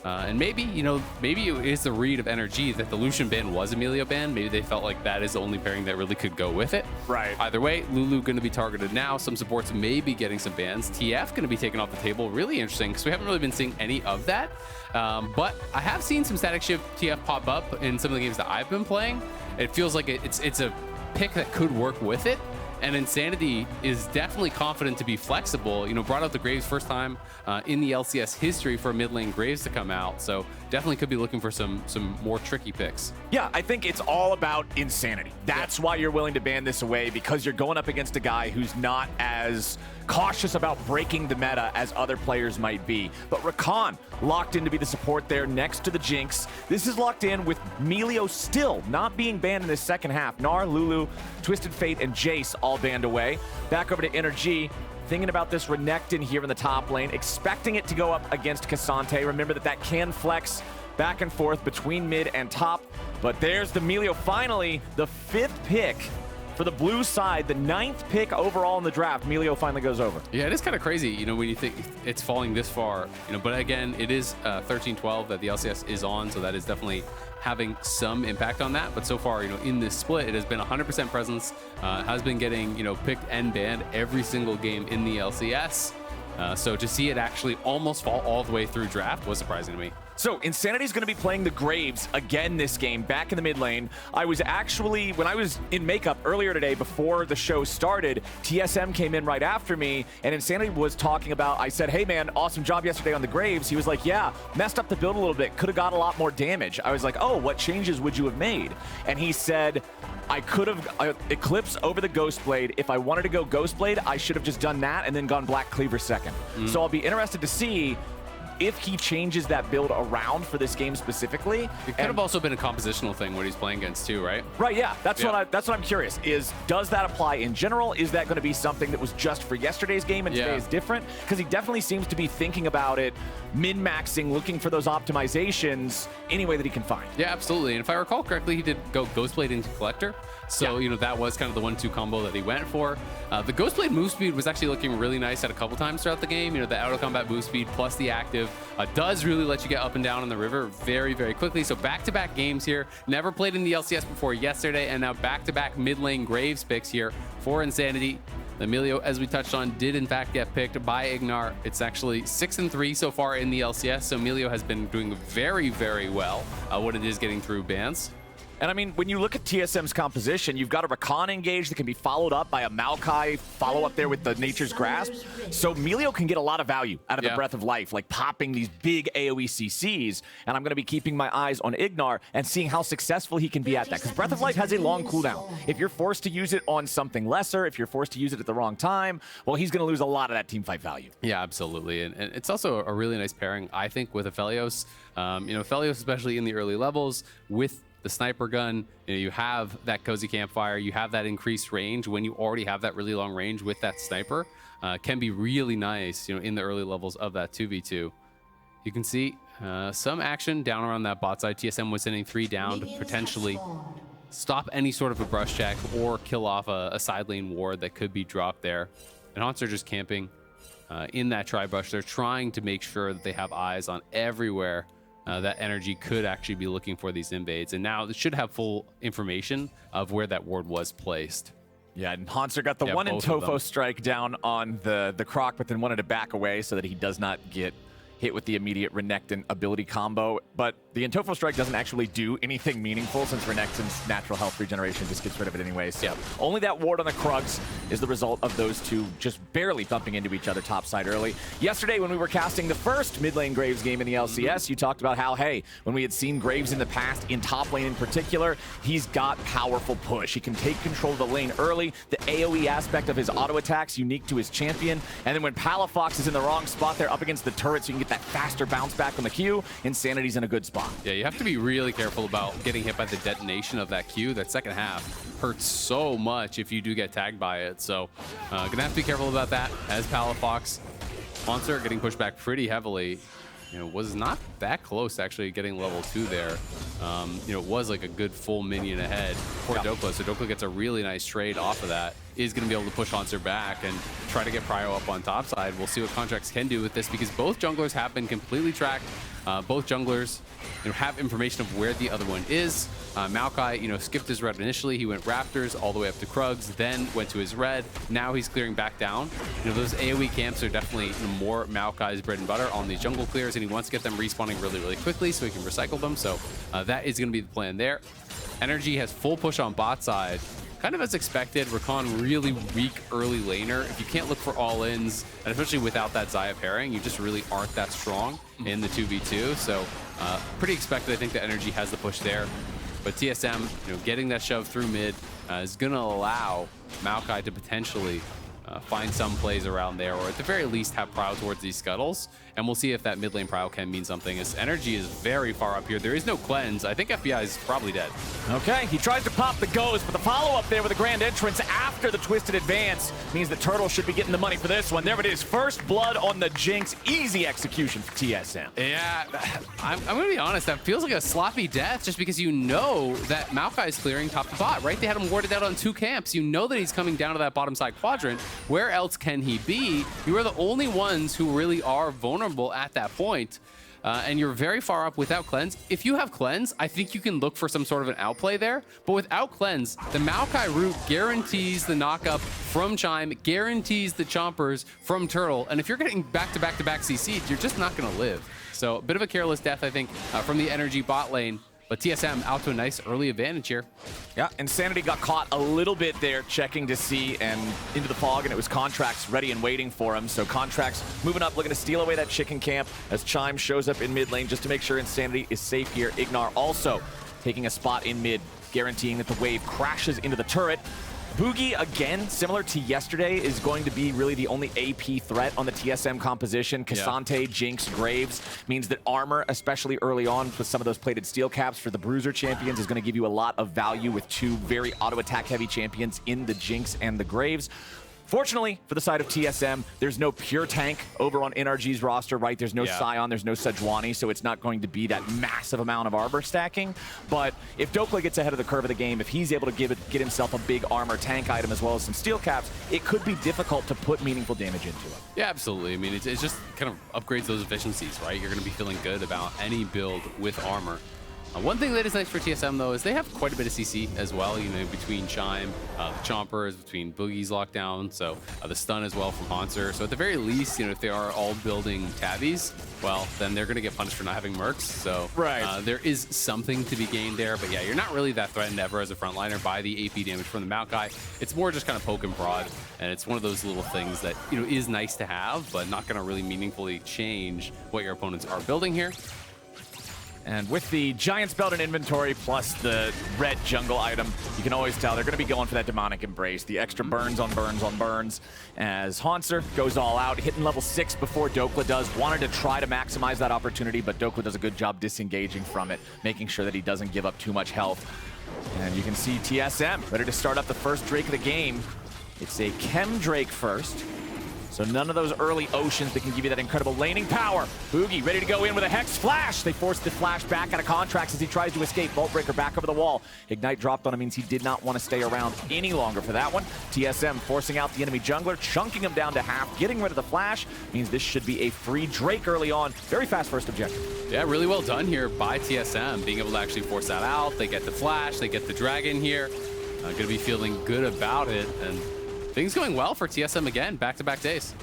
And maybe it is the read of NRG that the Lucian ban was a Milio ban. Maybe they felt like that is the only pairing that really could go with it. Right. Either way, Lulu going to be targeted now. Some supports may be getting some bans. TF going to be taken off the table. Really interesting because we haven't really been seeing any of that. But I have seen some static shift TF pop up in some of the games that I've been playing. It feels like it's a pick that could work with it. And Insanity is definitely confident to be flexible. Brought out the Graves first time in the LCS history for mid lane Graves to come out. So definitely could be looking for some more tricky picks. Yeah, I think it's all about Insanity. That's why you're willing to ban this away, because you're going up against a guy who's not as cautious about breaking the meta as other players might be. But Rakan locked in to be the support there next to the Jinx. This is locked in with Milio still not being banned in the second half. Gnar, Lulu, Twisted Fate, and Jace all banned away. Back over to NRG. Thinking about this Renekton here in the top lane, expecting it to go up against Cassante. Remember that can flex back and forth between mid and top. But there's the Milio, finally, the 5th pick for the blue side, the 9th pick overall in the draft. Milio finally goes over. Yeah, it is kind of crazy, when you think it's falling this far. But again, it is 13-12 that the LCS is on, so that is definitely having some impact on that. But so far, in this split, it has been 100% presence, has been getting, picked and banned every single game in the LCS. So to see it actually almost fall all the way through draft was surprising to me. So Insanity's going to be playing the Graves again this game, back in the mid lane. I was actually, when I was in makeup earlier today before the show started, TSM came in right after me, and Insanity was talking about, I said, hey man, awesome job yesterday on the Graves. He was like, yeah, messed up the build a little bit, could have got a lot more damage. I was like, oh, what changes would you have made? And he said, I could have Eclipse over the Ghostblade. If I wanted to go Ghostblade, I should have just done that and then gone Black Cleaver second. So I'll be interested to see if he changes that build around for this game specifically. It could have also been a compositional thing what he's playing against too, right? Right, yeah. That's what I'm curious is, does that apply in general? Is that going to be something that was just for yesterday's game and today is different? Because he definitely seems to be thinking about it, min-maxing, looking for those optimizations any way that he can find. Yeah, absolutely. And if I recall correctly, he did go Ghostblade into Collector. So, you know, that was kind of the 1-2 combo that he went for. The Ghostblade move speed was actually looking really nice at a couple times throughout the game. You know, the auto combat move speed plus the active does really let you get up and down on the river very, very quickly. So back-to-back games here. Never played in the LCS before yesterday, and now back-to-back mid-lane Graves picks here for Insanity. The Milio, as we touched on, did in fact get picked by IgNar. It's actually 6-3 so far in the LCS, so Milio has been doing very, very well when it is getting through bans. And I mean, when you look at TSM's composition, you've got a Rakan engage that can be followed up by a Maokai follow up there with the Nature's Grasp. So Milio can get a lot of value out of the Breath of Life, like popping these big AoE CCs. And I'm going to be keeping my eyes on IgNar and seeing how successful he can be at that. Because Breath of Life has a long cooldown. If you're forced to use it on something lesser, if you're forced to use it at the wrong time, well, he's going to lose a lot of that teamfight value. Yeah, absolutely. And it's also a really nice pairing, I think, with Aphelios. You know, Aphelios, especially in the early levels, with the sniper gun, you know, you have that cozy campfire, you have that increased range when you already have that really long range with that sniper, can be really nice, you know, in the early levels of that 2v2. You can see some action down around that bot side. TSM was sending 3 down to potentially stop any sort of a brush check or kill off a side lane ward that could be dropped there. And Hauntzer just camping in that tri-brush. They're trying to make sure that they have eyes on everywhere that NRG could actually be looking for these invades. And now it should have full information of where that ward was placed. Yeah, and Hauntzer got the one in Tofo strike down on the Croc, but then wanted to back away so that he does not get hit with the immediate Renekton ability combo. But the Intofo strike doesn't actually do anything meaningful since Renekton's natural health regeneration just gets rid of it anyway. So only that ward on the Krugs is the result of those two just barely bumping into each other topside early. Yesterday when we were casting the first mid lane Graves game in the LCS, you talked about how, hey, when we had seen Graves in the past, in top lane in particular, he's got powerful push. He can take control of the lane early. The AoE aspect of his auto attacks unique to his champion. And then when Palafox is in the wrong spot there up against the turret so you can get that faster bounce back on the Q, Insanity's in a good spot. Yeah, you have to be really careful about getting hit by the detonation of that Q. That second half hurts so much if you do get tagged by it. So gonna have to be careful about that as Palafox. Hauntzer getting pushed back pretty heavily. You know, was not that close to actually getting level 2 there. You know, it was like a good full minion ahead for Dhokla. So Dhokla gets a really nice trade off of that. Is going to be able to push Hauntzer back and try to get Prio up on top side. We'll see what Contractz can do with this because both junglers have been completely tracked. Both junglers, you know, have information of where the other one is. Maokai, you know, skipped his red initially. He went Raptors all the way up to Krugs, then went to his red. Now he's clearing back down. You know, those AoE camps are definitely, you know, more Maokai's bread and butter on these jungle clears, and he wants to get them respawning really, really quickly so he can recycle them. So that is going to be the plan there. NRG has full push on bot side. Kind of as expected, Rakan really weak early laner. If you can't look for all-ins, and especially without that Xayah pairing, you just really aren't that strong in the 2v2. So pretty expected. I think the NRG has the push there. But TSM, you know, getting that shove through mid is going to allow Maokai to potentially find some plays around there, or at the very least have Prio towards these scuttles. And we'll see if that mid lane Prio can mean something, as NRG is very far up here. There is no cleanse. I think FBI is probably dead. Okay, he tries to pop the Ghost, but the follow-up there with a grand entrance after the twisted advance means that Turtle should be getting the money for this one. There it is, first blood on the Jinx. Easy execution for TSM. Yeah, I'm going to be honest, that feels like a sloppy death just because you know that Maokai is clearing top to bot, right? They had him warded out on 2 camps. You know that he's coming down to that bottom side quadrant. Where else can he be? You are the only ones who really are vulnerable at that point. And you're very far up without cleanse. If you have cleanse, I think you can look for some sort of an outplay there. But without cleanse, the Maokai route guarantees the knockup from Chime, guarantees the chompers from Turtle. And if you're getting back-to-back-to-back CC, you're just not going to live. So a bit of a careless death, I think, from the NRG bot lane. But TSM out to a nice early advantage here. Yeah, Insanity got caught a little bit there, checking to see and into the fog, and it was Contractz ready and waiting for him. So Contractz moving up, looking to steal away that chicken camp as Chime shows up in mid lane just to make sure Insanity is safe here. IgNar also taking a spot in mid, guaranteeing that the wave crashes into the turret. Bugi, again, similar to yesterday, is going to be really the only AP threat on the TSM composition. Cassante, Jinx, Graves means that armor, especially early on with some of those plated steel caps for the Bruiser champions, is going to give you a lot of value with two very auto-attack heavy champions in the Jinx and the Graves. Fortunately, for the side of TSM, there's no pure tank over on NRG's roster, right? There's no Sion, there's no Sejuani, so it's not going to be that massive amount of armor stacking. But if Dhokla gets ahead of the curve of the game, if he's able to get himself a big armor tank item as well as some steel caps, it could be difficult to put meaningful damage into him. Yeah, absolutely. I mean, it's just kind of upgrades those efficiencies, right? You're going to be feeling good about any build with armor. One thing that is nice for TSM, though, is they have quite a bit of CC as well, you know, between Chime, the Chompers, between Boogie's lockdown, so the stun as well from Hauntzer. So at the very least, you know, if they are all building tabbies, well, then they're going to get punished for not having mercs. So there is something to be gained there. But yeah, you're not really that threatened ever as a frontliner by the AP damage from the Maokai. It's more just kind of poke and prod, and it's one of those little things that, you know, is nice to have, but not going to really meaningfully change what your opponents are building here. And with the Giant's Belt in inventory plus the red jungle item, you can always tell they're going to be going for that Demonic Embrace. The extra burns on burns on burns as Hauntzer goes all out, hitting level 6 before Dhokla does. Wanted to try to maximize that opportunity, but Dhokla does a good job disengaging from it, making sure that he doesn't give up too much health. And you can see TSM ready to start up the first Drake of the game. It's a Chem Drake first. So none of those early oceans that can give you that incredible laning power. Bugi ready to go in with a Hex Flash. They force the flash back out of Contractz as he tries to escape. Vault Breaker back over the wall. Ignite dropped on him means he did not want to stay around any longer for that one. TSM forcing out the enemy jungler, chunking him down to half, getting rid of the flash. Means this should be a free Drake early on. Very fast first objective. Yeah, really well done here by TSM, being able to actually force that out. They get the flash, they get the dragon here. Going to be feeling good about it, and things going well for TSM again, back-to-back days.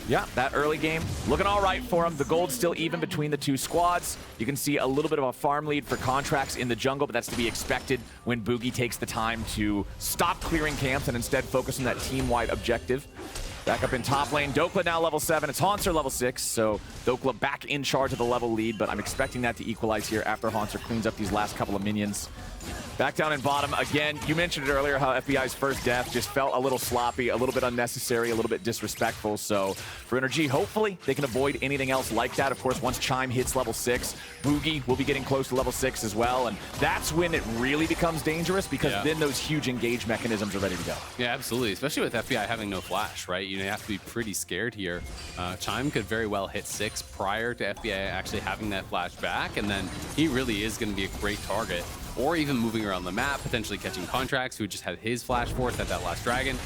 Yeah, that early game looking all right for him. The gold's still even between the two squads. You can see a little bit of a farm lead for Contractz in the jungle, but that's to be expected when Bugi takes the time to stop clearing camps and instead focus on that team-wide objective. Back up in top lane, Dhokla now level 7. It's Hauntzer level 6, so Dhokla back in charge of the level lead, but I'm expecting that to equalize here after Hauntzer cleans up these last couple of minions. Back down in bottom, again, you mentioned it earlier how FBI's first death just felt a little sloppy, a little bit unnecessary, a little bit disrespectful. So for NRG, hopefully they can avoid anything else like that. Of course, once Chime hits level 6, Bugi will be getting close to level 6 as well. And that's when it really becomes dangerous because then those huge engage mechanisms are ready to go. Yeah, absolutely. Especially with FBI having no flash, right? You have to be pretty scared here. Chime could very well hit 6 prior to FBI actually having that flash back. And then he really is going to be a great target. Or even moving around the map, potentially catching Contractz, who just had his flash force at that last dragon.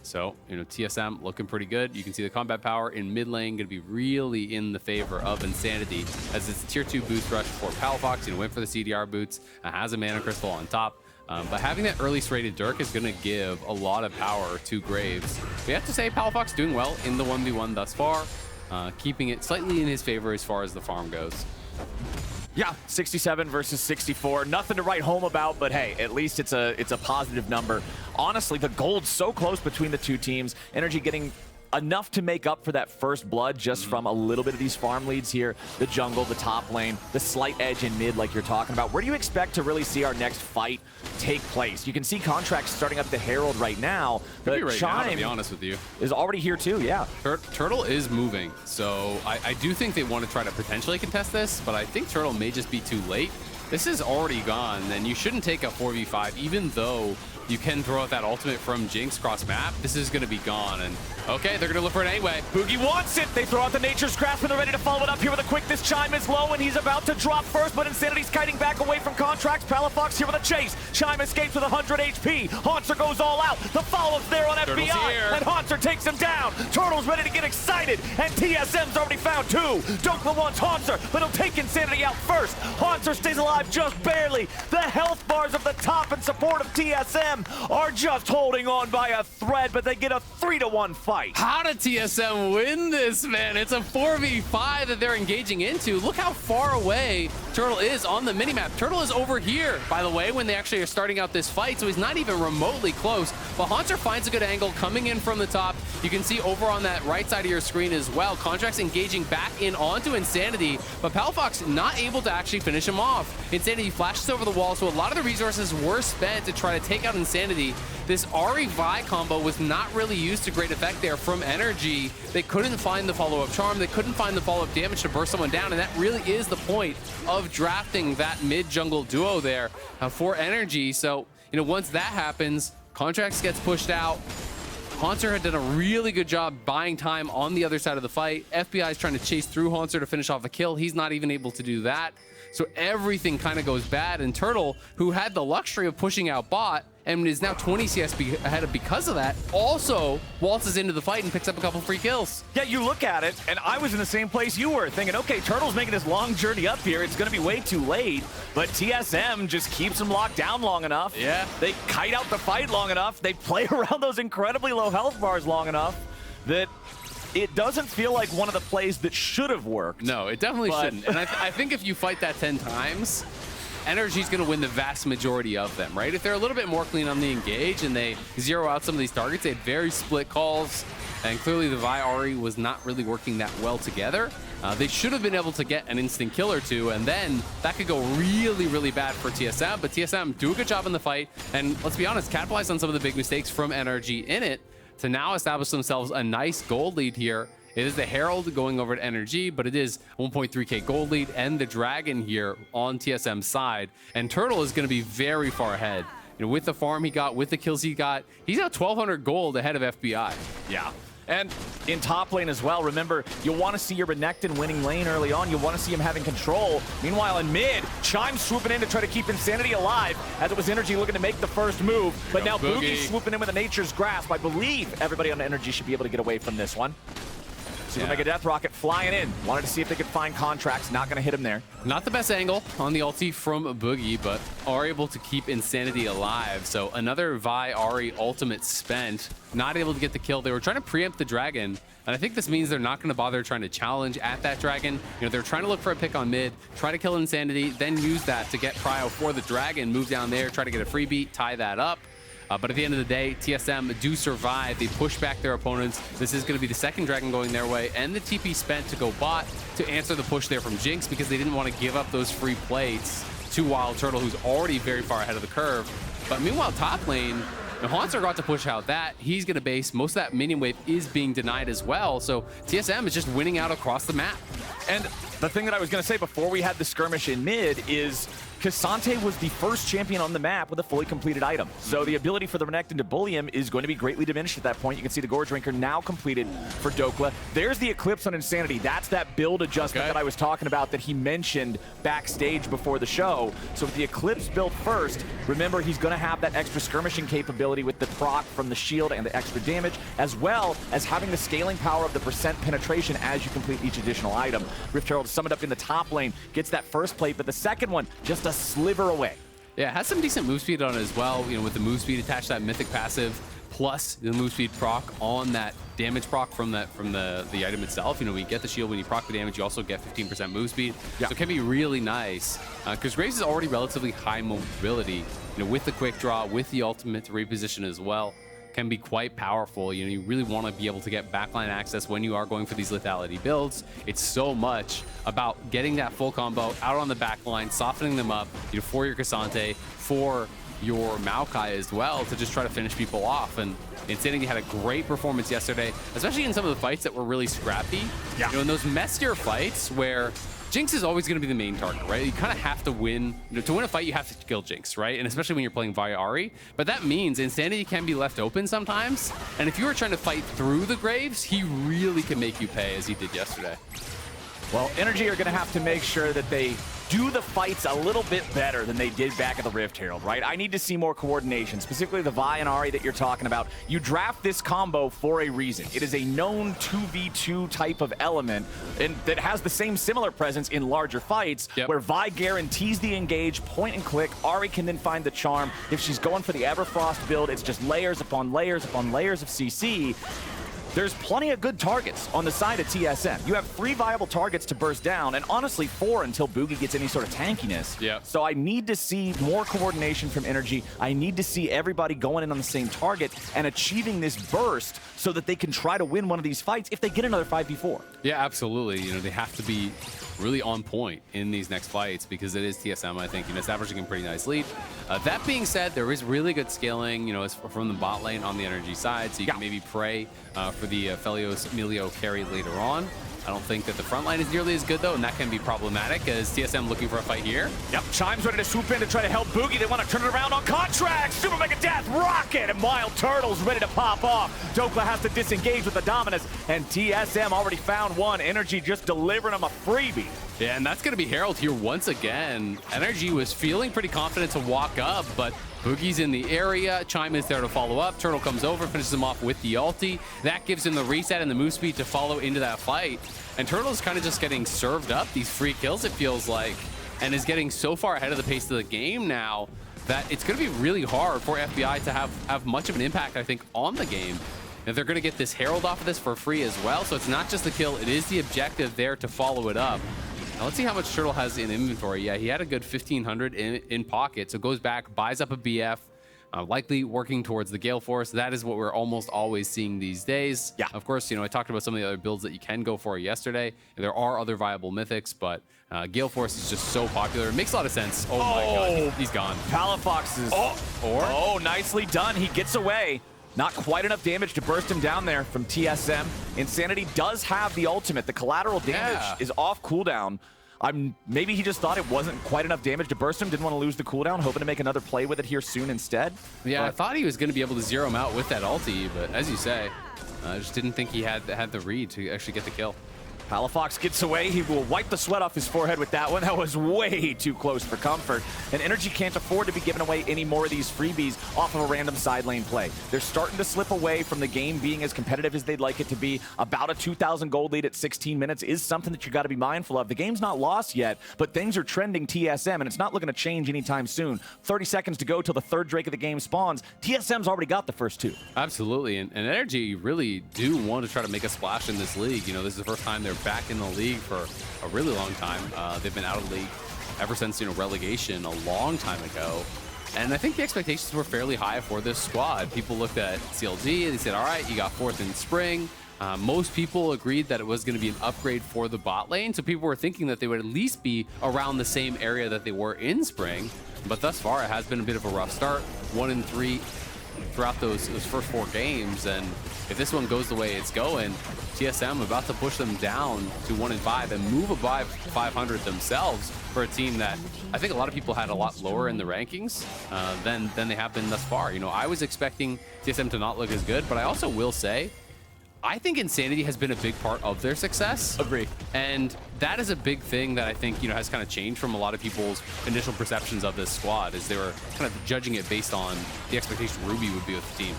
So, you know, TSM looking pretty good. You can see the combat power in mid lane going to be really in the favor of Insanity, as it's a tier 2 boost rush for Palafox. You know, went for the CDR boots, has a mana crystal on top. But having that early rated Dirk is going to give a lot of power to Graves. We have to say Palafox doing well in the 1v1 thus far, keeping it slightly in his favor as far as the farm goes. Yeah, 67 versus 64. Nothing to write home about, but hey, at least it's a positive number. Honestly, the gold's so close between the two teams. NRG getting enough to make up for that first blood just from a little bit of these farm leads here. The jungle, the top lane, the slight edge in mid like you're talking about. Where do you expect to really see our next fight take place? You can see Contractz starting up the Herald right now, but Chime, to be honest with you, is already here too, yeah. Turtle is moving, so I do think they want to try to potentially contest this, but I think Turtle may just be too late. This is already gone, and you shouldn't take a 4v5, even though you can throw out that ultimate from Jinx cross map. This is going to be gone, and okay, they're going to look for it anyway. Bugi wants it. They throw out the Nature's Grasp, and they're ready to follow it up here with a quick. This Chime is low, and he's about to drop first, but Insanity's kiting back away from Contractz. Palafox here with a chase. Chime escapes with 100 HP. Hauntzer goes all out. The follow-up's there on Turtle's FBI, here. and Hauntzer takes him down. Turtle's ready to get excited, and TSM's already found 2. Dhokla wants Hauntzer, but he'll take Insanity out first. Hauntzer stays alive alive just barely. The health bars of the top in support of TSM are just holding on by a thread, but they get a 3-1 fight. How did TSM win this, man? It's a 4v5 that they're engaging into. Look how far away Turtle is on the minimap. Turtle is over here, by the way, when they actually are starting out this fight, so he's not even remotely close. But Hauntzer finds a good angle coming in from the top. You can see over on that right side of your screen as well, Contractz engaging back in onto Insanity, but Palafox not able to actually finish him off. Insanity flashes over the wall, so a lot of the resources were spent to try to take out Insanity. This Ahri Vi combo was not really used to great effect there from NRG. They couldn't find the follow-up charm, they couldn't find the follow-up damage to burst someone down, and that really is the point of drafting that mid-jungle duo there for NRG. So, you know, once that happens, Contractz gets pushed out. Hauntzer had done a really good job buying time on the other side of the fight. FBI is trying to chase through Hauntzer to finish off a kill. He's not even able to do that. So everything kind of goes bad. And Turtle, who had the luxury of pushing out bot and is now 20 CS ahead of because of that, also waltzes into the fight and picks up a couple free kills. Yeah, you look at it, and I was in the same place you were, thinking, okay, Turtle's making this long journey up here. It's going to be way too late, but TSM just keeps him locked down long enough. Yeah. They kite out the fight long enough. They play around those incredibly low health bars long enough that it doesn't feel like one of the plays that should have worked. No, it definitely shouldn't. And I think if you fight that 10 times, NRG's going to win the vast majority of them, right? If they're a little bit more clean on the engage and they zero out some of these targets, they had very split calls, and clearly the Vi Ahri was not really working that well together. They should have been able to get an instant kill or two, and then that could go really, really bad for TSM, but TSM do a good job in the fight, and let's be honest, capitalize on some of the big mistakes from NRG in it to now establish themselves a nice gold lead here. It is the Herald going over to NRG, but it is 1.3k gold lead and the Dragon here on TSM's side. And Turtle is going to be very far ahead. You know, with the farm he got, with the kills he got, he's got 1,200 gold ahead of FBI. Yeah. And in top lane as well, remember, you'll want to see your Renekton winning lane early on. You'll want to see him having control. Meanwhile, in mid, Chime swooping in to try to keep Insanity alive, as it was NRG looking to make the first move. But now Bugi swooping in with a Nature's Grasp. I believe everybody on NRG should be able to get away from this one. So we'll make a Death Rocket flying in. Wanted to see if they could find Contractz. Not going to hit him there. Not the best angle on the ulti from Bugi, but are able to keep Insanity alive. So another Vi Ahri ultimate spent. Not able to get the kill. They were trying to preempt the Dragon, and I think this means they're not going to bother trying to challenge at that Dragon. You know, they're trying to look for a pick on mid, try to kill Insanity, then use that to get Prio for the Dragon, move down there, try to get a free beat, tie that up. But at the end of the day, TSM do survive. They push back their opponents. This is going to be the second Dragon going their way, and the TP spent to go bot to answer the push there from Jinx because they didn't want to give up those free plates to WildTurtle, who's already very far ahead of the curve. But meanwhile, top lane, Hauntzer got to push out that. He's going to base. Most of that minion wave is being denied as well. So TSM is just winning out across the map. And the thing that I was going to say before we had the skirmish in mid is Cassante was the first champion on the map with a fully completed item. So the ability for the Renekton to bully him is going to be greatly diminished at that point. You can see the Gorge Drinker now completed for Dhokla. There's the Eclipse on Insanity. That's that build adjustment that I was talking about that he mentioned backstage before the show. So with the Eclipse built first, remember he's going to have that extra skirmishing capability with the proc from the shield and the extra damage, as well as having the scaling power of the percent penetration as you complete each additional item. Rift Herald summoned up in the top lane, gets that first plate, but the second one just a sliver away. Yeah, it has some decent move speed on it as well, you know, with the move speed attached to that mythic passive, plus the move speed proc on that damage proc from the item itself. You know, when you get the shield, when you proc the damage, you also get 15% move speed. Yeah. So it can be really nice, because Graves is already relatively high mobility, you know, with the quick draw, with the ultimate to reposition as well. Can be quite powerful. You know, you really want to be able to get backline access when you are going for these lethality builds. It's so much about getting that full combo out on the backline, softening them up, you know, for your Cassante, for your Maokai as well, to just try to finish people off. And Insanity had a great performance yesterday, especially in some of the fights that were really scrappy. Yeah. You know, in those messier fights where Jinx is always going to be the main target, right? You kind of have to win. You know, to win a fight, you have to kill Jinx, right? And especially when you're playing via Ahri. But that means Insanity can be left open sometimes. And if you are trying to fight through the Graves, he really can make you pay, as he did yesterday. Well, NRG are going to have to make sure that they do the fights a little bit better than they did back at the Rift Herald, right? I need to see more coordination, specifically the Vi and Ahri that you're talking about. You draft this combo for a reason. It is a known 2v2 type of element and that has the same similar presence in larger fights where Vi guarantees the engage, point and click. Ahri can then find the charm. If she's going for the Everfrost build, it's just layers upon layers upon layers of CC. There's plenty of good targets on the side of TSM. You have 3 viable targets to burst down, and honestly 4 until Bugi gets any sort of tankiness. So I need to see more coordination from NRG. I need to see everybody going in on the same target and achieving this burst so that they can try to win one of these fights if they get another 5v4. Yeah, absolutely. You know, they have to be really on point in these next fights because it is TSM, I think, establishing a pretty nice lead. That being said, there is really good scaling, from the bot lane on the NRG side, so you can maybe pray for the Aphelios Milio carry later on. I don't think that the front line is nearly as good, though, and that can be problematic as TSM looking for a fight here. Yep, Chime's ready to swoop in to try to help Bugi. They want to turn it around on Contractz. Super Mega Death, Rocket, and WildTurtle's ready to pop off. Dhokla has to disengage with the Dominus, and TSM already found one. NRG just delivering them a freebie. Yeah, and that's going to be Herald here once again. NRG was feeling pretty confident to walk up, but Bugi's in the area. Chime is there to follow up. Turtle comes over, finishes him off with the ulti. That gives him the reset and the move speed to follow into that fight. And Turtle's kind of just getting served up these free kills, it feels like, and is getting so far ahead of the pace of the game now that it's going to be really hard for FBI to have much of an impact, I think, on the game. And they're going to get this Herald off of this for free as well. So it's not just the kill, it is the objective there to follow it up. Now let's see how much Turtle has in inventory. Yeah, he had a good 1,500 in pocket. So goes back, buys up a BF, likely working towards the Gale Force. That is what we're almost always seeing these days. Yeah. Of course, I talked about some of the other builds that you can go for yesterday. There are other viable mythics, but Gale Force is just so popular. It makes a lot of sense. Oh my God, he's gone. Palafox is... Oh, nicely done. He gets away. Not quite enough damage to burst him down there from TSM. Insanity does have the ultimate. The collateral damage is off cooldown. Maybe he just thought it wasn't quite enough damage to burst him, didn't want to lose the cooldown, hoping to make another play with it here soon instead. Yeah, I thought he was going to be able to zero him out with that ulti, but as you say, I just didn't think he had the read to actually get the kill. Palafox gets away. He will wipe the sweat off his forehead with that one. That was way too close for comfort. And NRG can't afford to be giving away any more of these freebies off of a random side lane play. They're starting to slip away from the game being as competitive as they'd like it to be. About a 2,000 gold lead at 16 minutes is something that you got to be mindful of. The game's not lost yet, but things are trending TSM, and it's not looking to change anytime soon. 30 seconds to go till the third Drake of the game spawns. TSM's already got the first 2. Absolutely, and NRG really do want to try to make a splash in this league. This is the first time they're back in the league for a really long time. They've been out of the league ever since relegation a long time ago, and I think the expectations were fairly high for this squad. People looked at CLG, they said, all right, you got 4th in spring. Most people agreed that it was going to be an upgrade for the bot lane, so people were thinking that they would at least be around the same area that they were in spring, but thus far it has been a bit of a rough start. 1-3 throughout those first 4 games, and if this one goes the way it's going, TSM about to push them down to 1-5 and move above 500 themselves for a team that I think a lot of people had a lot lower in the rankings than they have been thus far. I was expecting TSM to not look as good, but I also will say I think Insanity has been a big part of their success. Agree. And that is a big thing that I think, has kind of changed from a lot of people's initial perceptions of this squad, is they were kind of judging it based on the expectation Ruby would be with the team.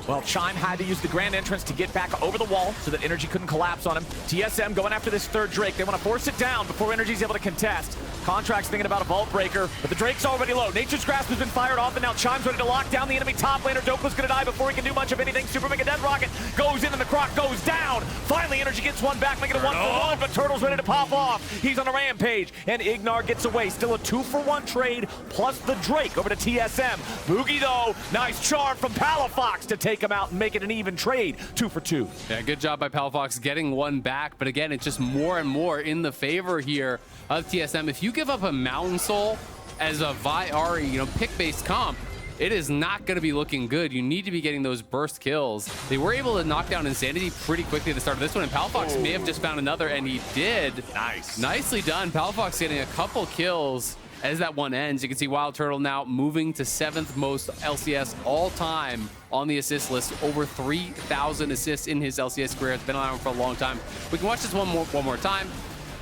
Well, Chime had to use the grand entrance to get back over the wall so that NRG couldn't collapse on him. TSM going after this third Drake. They want to force it down before NRG's able to contest. Contractz thinking about a Vault Breaker, but the Drake's already low. Nature's Grasp has been fired off, and now Chime's ready to lock down the enemy top laner. Dhokla's going to die before he can do much of anything. Super Mega Death Rocket goes in, and the Croc goes down. Finally, NRG gets one back, making it a 1-for-1, but Turtle's ready to pop off. He's on a rampage, and IgNar gets away. Still a 2-for-1 trade, plus the Drake over to TSM. Bugi, though, nice charm from Palafox to take him out and make it an even trade. 2-for-2. Yeah, good job by Palafox getting one back, but again, it's just more and more in the favor here of TSM. If you give up a Mountain Soul as a Vi Ahri, pick-based comp, it is not going to be looking good. You need to be getting those burst kills. They were able to knock down Insanity pretty quickly at the start of this one, and Palafox may have just found another, and he did. Nice. Nicely done. Palafox getting a couple kills as that one ends. You can see WildTurtle now moving to 7th most LCS all time on the assist list. Over 3,000 assists in his LCS career. It's been around for a long time. We can watch this one more time.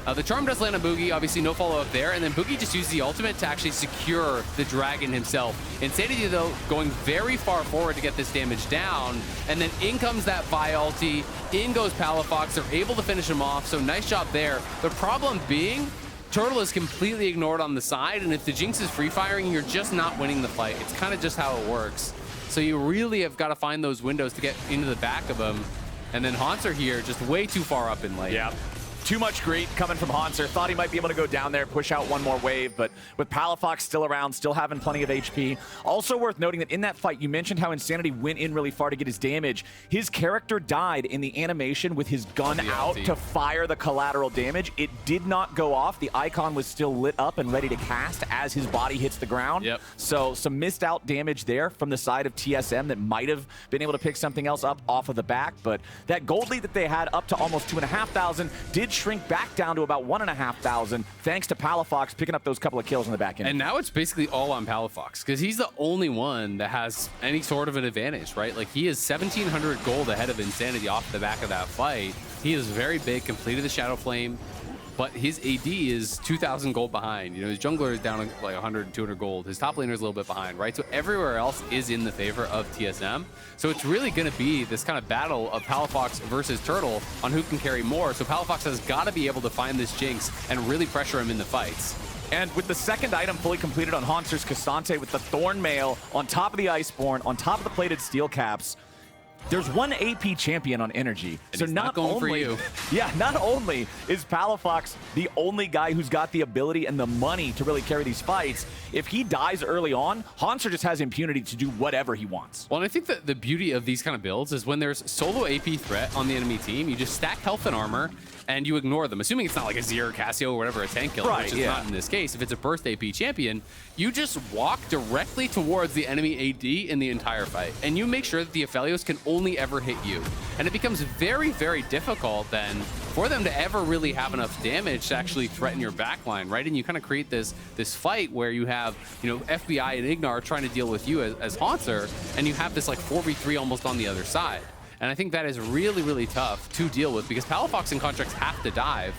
The Charm does land on Bugi, obviously no follow-up there, and then Bugi just uses the ultimate to actually secure the dragon himself. Insanity, though, going very far forward to get this damage down, and then in comes that Vi ulti, in goes Palafox, they're able to finish him off, so nice job there. The problem being, Turtle is completely ignored on the side, and if the Jinx is free-firing, you're just not winning the fight. It's kind of just how it works. So you really have got to find those windows to get into the back of him. And then Hauntzer here, just way too far up in lane. Yeah. Too much greed coming from Hauntzer. Thought he might be able to go down there, push out one more wave, but with Palafox still around, still having plenty of HP. Also worth noting that in that fight, you mentioned how Insanity went in really far to get his damage. His character died in the animation with his gun out to fire the collateral damage. It did not go off. The icon was still lit up and ready to cast as his body hits the ground. Yep. So some missed out damage there from the side of TSM that might have been able to pick something else up off of the back, but that gold lead that they had up to almost 2,500 did shrink back down to about 1,500 thanks to Palafox picking up those couple of kills in the back end. And now it's basically all on Palafox because he's the only one that has any sort of an advantage, right? Like he is 1,700 gold ahead of Insanity off the back of that fight. He is very big, completed the Shadow Flame, but his AD is 2,000 gold behind. You know, his jungler is down like 100, 200 gold. His top laner is a little bit behind, right? So everywhere else is in the favor of TSM. So it's really going to be this kind of battle of Palafox versus Turtle on who can carry more. So Palafox has got to be able to find this Jinx and really pressure him in the fights. And with the second item fully completed on Hauntzer's Cassante with the Thorn Mail on top of the Iceborne, on top of the plated steel caps, there's one AP champion on NRG. And so not going only, for you. Yeah, not only is Palafox the only guy who's got the ability and the money to really carry these fights, if he dies early on, Hauntzer just has impunity to do whatever he wants. Well, and I think that the beauty of these kind of builds is when there's solo AP threat on the enemy team, you just stack health and armor and you ignore them. Assuming it's not like a Zero, Cassio, or whatever, a tank killer, Right, which is yeah. not in this case. If it's a burst AP champion, you just walk directly towards the enemy AD in the entire fight. And you make sure that the Aphelios can only ever hit you. And it becomes very, very difficult then for them to ever really have enough damage to actually threaten your backline, right? And you kind of create this fight where you have, you know, FBI and IgNar trying to deal with you as Hauntzer, and you have this like 4v3 almost on the other side. And I think that is really, really tough to deal with because Palafox and Contractz have to dive,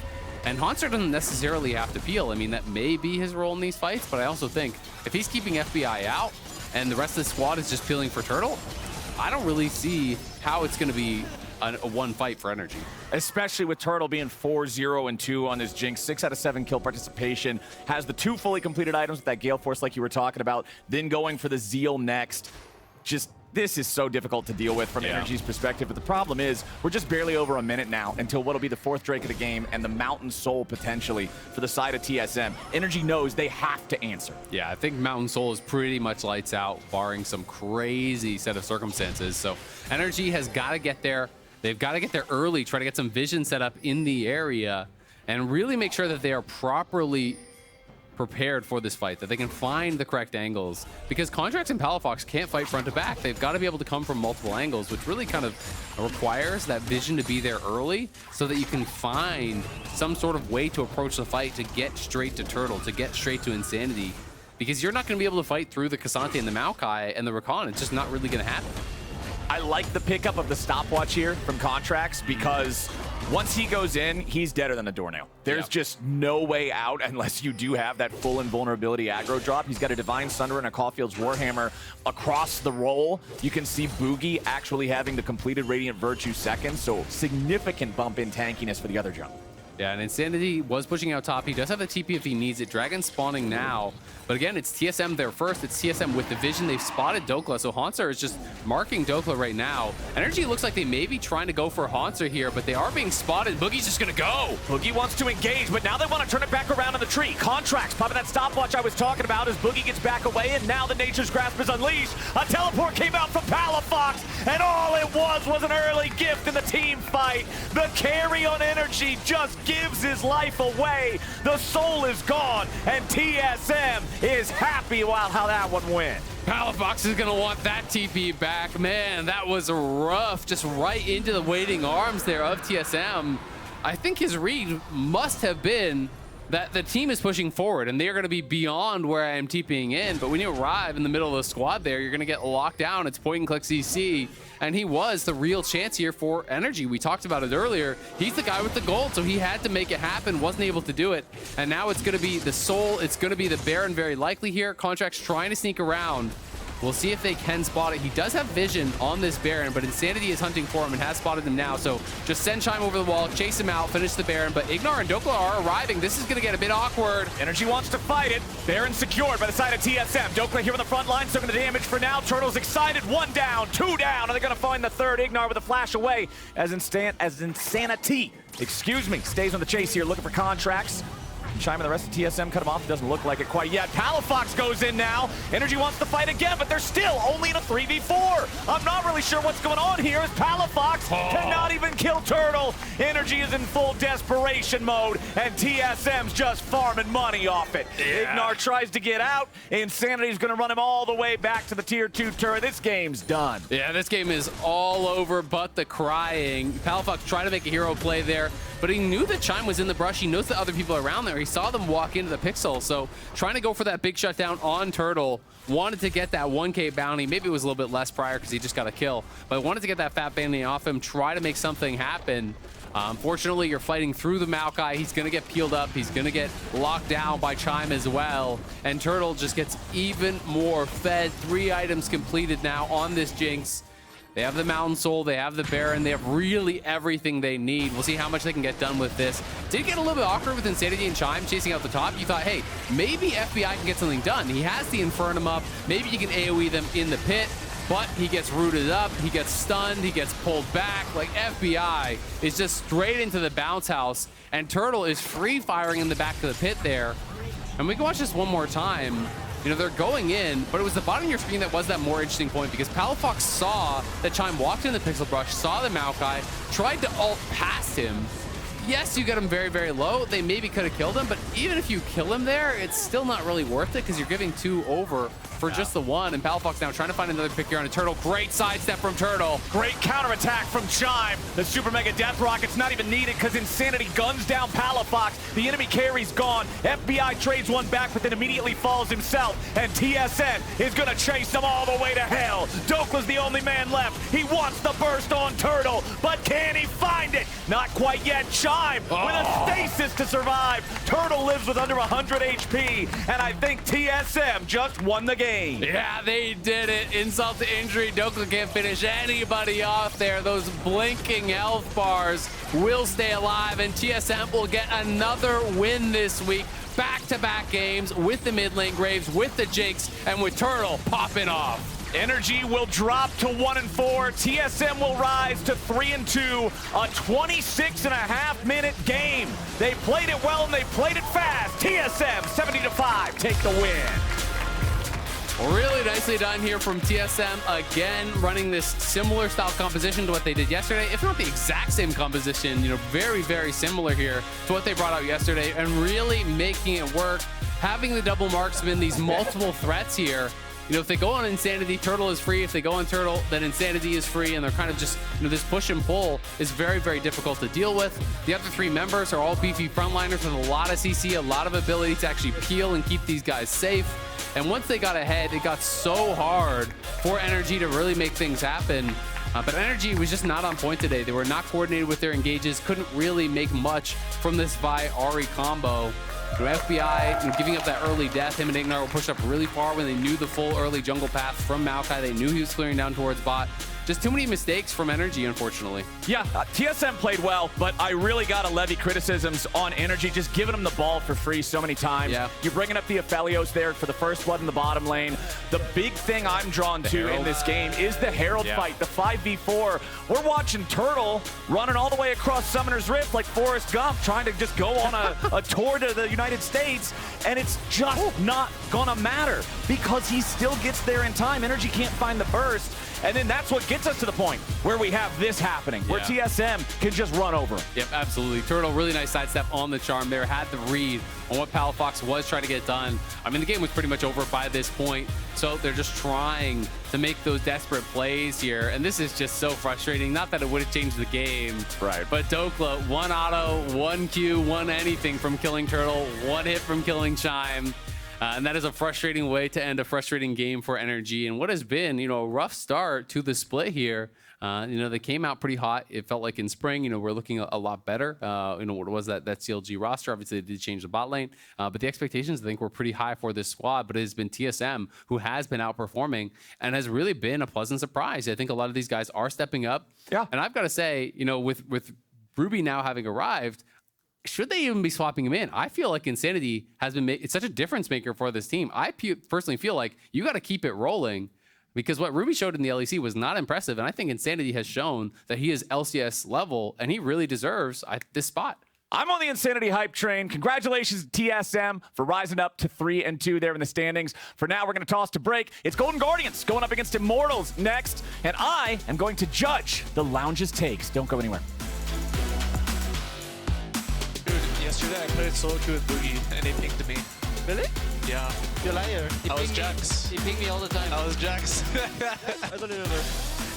and Hauntzer doesn't necessarily have to peel. I mean, that may be his role in these fights, but I also think if he's keeping FBI out and the rest of the squad is just peeling for Turtle, I don't really see how it's going to be a one fight for NRG. Especially with Turtle being 4-0-2 on his Jinx, 6 out of 7 kill participation, has the 2 fully completed items with that Gale Force like you were talking about, then going for the Zeal next. Just, this is so difficult to deal with from NRG's perspective, but the problem is we're just barely over a minute now until what'll be the 4th Drake of the game and the Mountain Soul potentially for the side of TSM. NRG knows they have to answer. Yeah, I think Mountain Soul is pretty much lights out, barring some crazy set of circumstances. So NRG has got to get there. They've got to get there early, try to get some vision set up in the area, and really make sure that they are properly prepared for this fight, that they can find the correct angles, because Contractz and Palafox can't fight front to back. They've got to be able to come from multiple angles, which really kind of requires that vision to be there early so that you can find some sort of way to approach the fight to get straight to Turtle, to get straight to Insanity, because you're not going to be able to fight through the Cassante and the Maokai and the Rakan. It's just not really going to happen. I like the pickup of the stopwatch here from Contractz because once he goes in, he's deader than a doornail. There's just no way out unless you do have that full invulnerability aggro drop. He's got a Divine Sunder and a Caulfield's Warhammer across the roll. You can see Bugi actually having the completed Radiant Virtue second, so significant bump in tankiness for the other jump. Yeah, and Insanity was pushing out top. He does have the TP if he needs it. Dragon spawning now. But again, it's TSM there first. It's TSM with the vision. They've spotted Dhokla, so Hauntzer is just marking Dhokla right now. NRG looks like they may be trying to go for Hauntzer here, but they are being spotted. Boogie's just going to go. Bugi wants to engage, but now they want to turn it back around in the tree. Contractz popping that stopwatch I was talking about as Bugi gets back away, and now the Nature's Grasp is unleashed. A teleport came out from Palafox, and all it was an early gift in the team fight. The carry on NRG just gives his life away. The soul is gone, and TSM is happy about how that one went. Palafox is going to want that TP back. Man, that was rough. Just right into the waiting arms there of TSM. I think his read must have been, that the team is pushing forward and they're going to be beyond where I am TPing in. But when you arrive in the middle of the squad there, you're going to get locked down. It's point and click CC. And he was the real chance here for NRG. We talked about it earlier. He's the guy with the gold, so he had to make it happen, wasn't able to do it. And now it's going to be the Soul, it's going to be the Baron very likely here. Contractz trying to sneak around. We'll see if they can spot it. He does have vision on this Baron, but Insanity is hunting for him and has spotted him now. So just send Chime over the wall, chase him out, finish the Baron. But IgNar and Dhokla are arriving. This is going to get a bit awkward. NRG wants to fight it. Baron secured by the side of TSM. Dhokla here on the front line, taking the damage for now. Turtle's excited. 1 down, 2 down. Are they going to find the third? IgNar with a flash away as Insanity, stays on the chase here, looking for Contractz. Chime and the rest of TSM cut him off. Doesn't look like it quite yet. Palafox goes in now. NRG wants to fight again, but they're still only in a 3v4. I'm not really sure what's going on here as Palafox cannot even kill Turtle. NRG is in full desperation mode, and TSM's just farming money off it. IgNar tries to get out. Insanity's going to run him all the way back to the tier 2 turret. This game's done. Yeah, this game is all over but the crying. Palafox tried to make a hero play there, but he knew that Chime was in the brush. He knows the other people around there. He saw them walk into the pixel, so trying to go for that big shutdown on Turtle. Wanted to get that 1K bounty. Maybe it was a little bit less prior because he just got a kill, but wanted to get that fat bounty off him, try to make something happen. Unfortunately, you're fighting through the Maokai. He's going to get peeled up. He's going to get locked down by Chime as well. And Turtle just gets even more fed. 3 items completed now on this Jinx. They have the Mountain Soul, they have the Baron, they have really everything they need. We'll see how much they can get done with this. Did get a little bit awkward with Insanity and Chime chasing out the top. You thought, hey, maybe FBI can get something done. He has the Infernum up. Maybe you can AoE them in the pit, but he gets rooted up, he gets stunned, he gets pulled back. Like, FBI is just straight into the bounce house, and Turtle is free firing in the back of the pit there. And we can watch this one more time. You know, they're going in, but it was the bottom of your screen that was that more interesting point because Palafox saw that Chime walked in the pixel brush, saw the Maokai, tried to ult past him. Yes, you get him very, very low. They maybe could have killed him, but even if you kill him there, it's still not really worth it because you're giving 2 over for just the 1. And Palafox now trying to find another pick here on a Turtle. Great sidestep from Turtle. Great counterattack from Chime. The Super Mega Death Rocket's not even needed because Insanity guns down Palafox. The enemy carry's gone. FBI trades one back, but then immediately falls himself. And TSM is going to chase them all the way to hell. Dhokla's the only man left. He wants the burst on Turtle, but can he find it? Not quite yet. Chime with a stasis to survive. Turtle lives with under 100 HP, and I think TSM just won the game. Yeah, they did it. Insult to injury. Dhokla can't finish anybody off there. Those blinking health bars will stay alive, and TSM will get another win this week. Back-to-back games with the mid lane Graves, with the Jinx, and with Turtle popping off. NRG will drop to 1-4. TSM will rise to 3-2. A 26.5-minute game. They played it well and they played it fast. TSM 70-5 take the win. Really nicely done here from TSM, again running this similar style composition to what they did yesterday, if not the exact same composition. You know, very, very similar here to what they brought out yesterday, and really making it work, having the double marksman, these multiple threats here. You know, if they go on Insanity, Turtle is free. If they go on Turtle, then Insanity is free, and they're kind of just, you know, this push and pull is very, very difficult to deal with. The other 3 members are all beefy frontliners with a lot of CC, a lot of ability to actually peel and keep these guys safe. And once they got ahead, it got so hard for NRG to really make things happen. But NRG was just not on point today. They were not coordinated with their engages, couldn't really make much from this Vi Ahri combo. You know, FBI giving up that early death. Him and IgNar were pushed up really far when they knew the full early jungle path from Maokai. They knew he was clearing down towards bot. Just too many mistakes from NRG, unfortunately. Yeah, TSM played well, but I really got to levy criticisms on NRG, just giving them the ball for free so many times. Yeah. You're bringing up the Aphelios there for the first blood in the bottom lane. The big thing I'm drawn to in this game is the Herald fight, the 5v4. We're watching Turtle running all the way across Summoner's Rift like Forrest Gump, trying to just go on a tour to the United States, and it's just not gonna matter because he still gets there in time. NRG can't find the burst, and then that's what gets us to the point where we have this happening, where TSM can just run over him. Yep, absolutely. Turtle, really nice sidestep on the charm there. Had the read on what Palafox was trying to get done. I mean, the game was pretty much over by this point, so they're just trying to make those desperate plays here, and this is just so frustrating. Not that it would have changed the game, right? But Dhokla, 1 auto, 1 Q, 1 anything from killing Turtle, 1 hit from killing Chime. And that is a frustrating way to end a frustrating game for NRG. And what has been, you know, a rough start to the split here. You know, they came out pretty hot. It felt like in spring, you know, we're looking a lot better. You know, what was that CLG roster? Obviously, they did change the bot lane. But the expectations, I think, were pretty high for this squad. But it has been TSM who has been outperforming and has really been a pleasant surprise. I think a lot of these guys are stepping up. Yeah. And I've got to say, you know, with Ruby now having arrived, should they even be swapping him in? I feel like Insanity has been it's such a difference maker for this team. I personally feel like you got to keep it rolling because what Ruby showed in the LEC was not impressive. And I think Insanity has shown that he is LCS level and he really deserves this spot. I'm on the Insanity hype train. Congratulations to TSM for rising up to 3-2 there in the standings. For now, we're going to toss to break. It's Golden Guardians going up against Immortals next. And I am going to judge the Lounge's takes. Don't go anywhere. Yesterday I played solo queue with Bugi and he pinged me. Really? Yeah. You're a liar. I was Jax. He ping me all the time. I was Jax. I don't even know.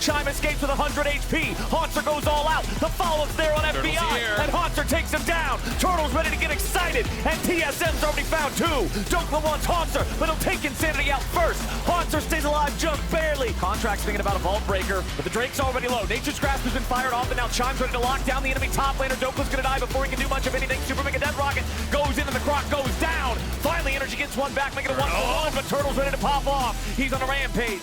Chime escapes with 100 HP. Hauntzer goes all out. The follow-up's there on Turtle's FBI. here. And Hauntzer takes him down. Turtle's ready to get excited. And TSM's already found 2. Dhokla wants Hauntzer, but he'll take Insanity out first. Hauntzer stays alive just barely. Contractz thinking about a Vault Breaker, but the Drake's already low. Nature's Grasp has been fired off, and now Chime's ready to lock down the enemy top laner. Dhokla's gonna die before he can do much of anything. Super Mega Death Rocket goes in and the Croc goes down. Finally, NRG gets one back, making it 1-1, but Turtle's ready to pop off. He's on a rampage.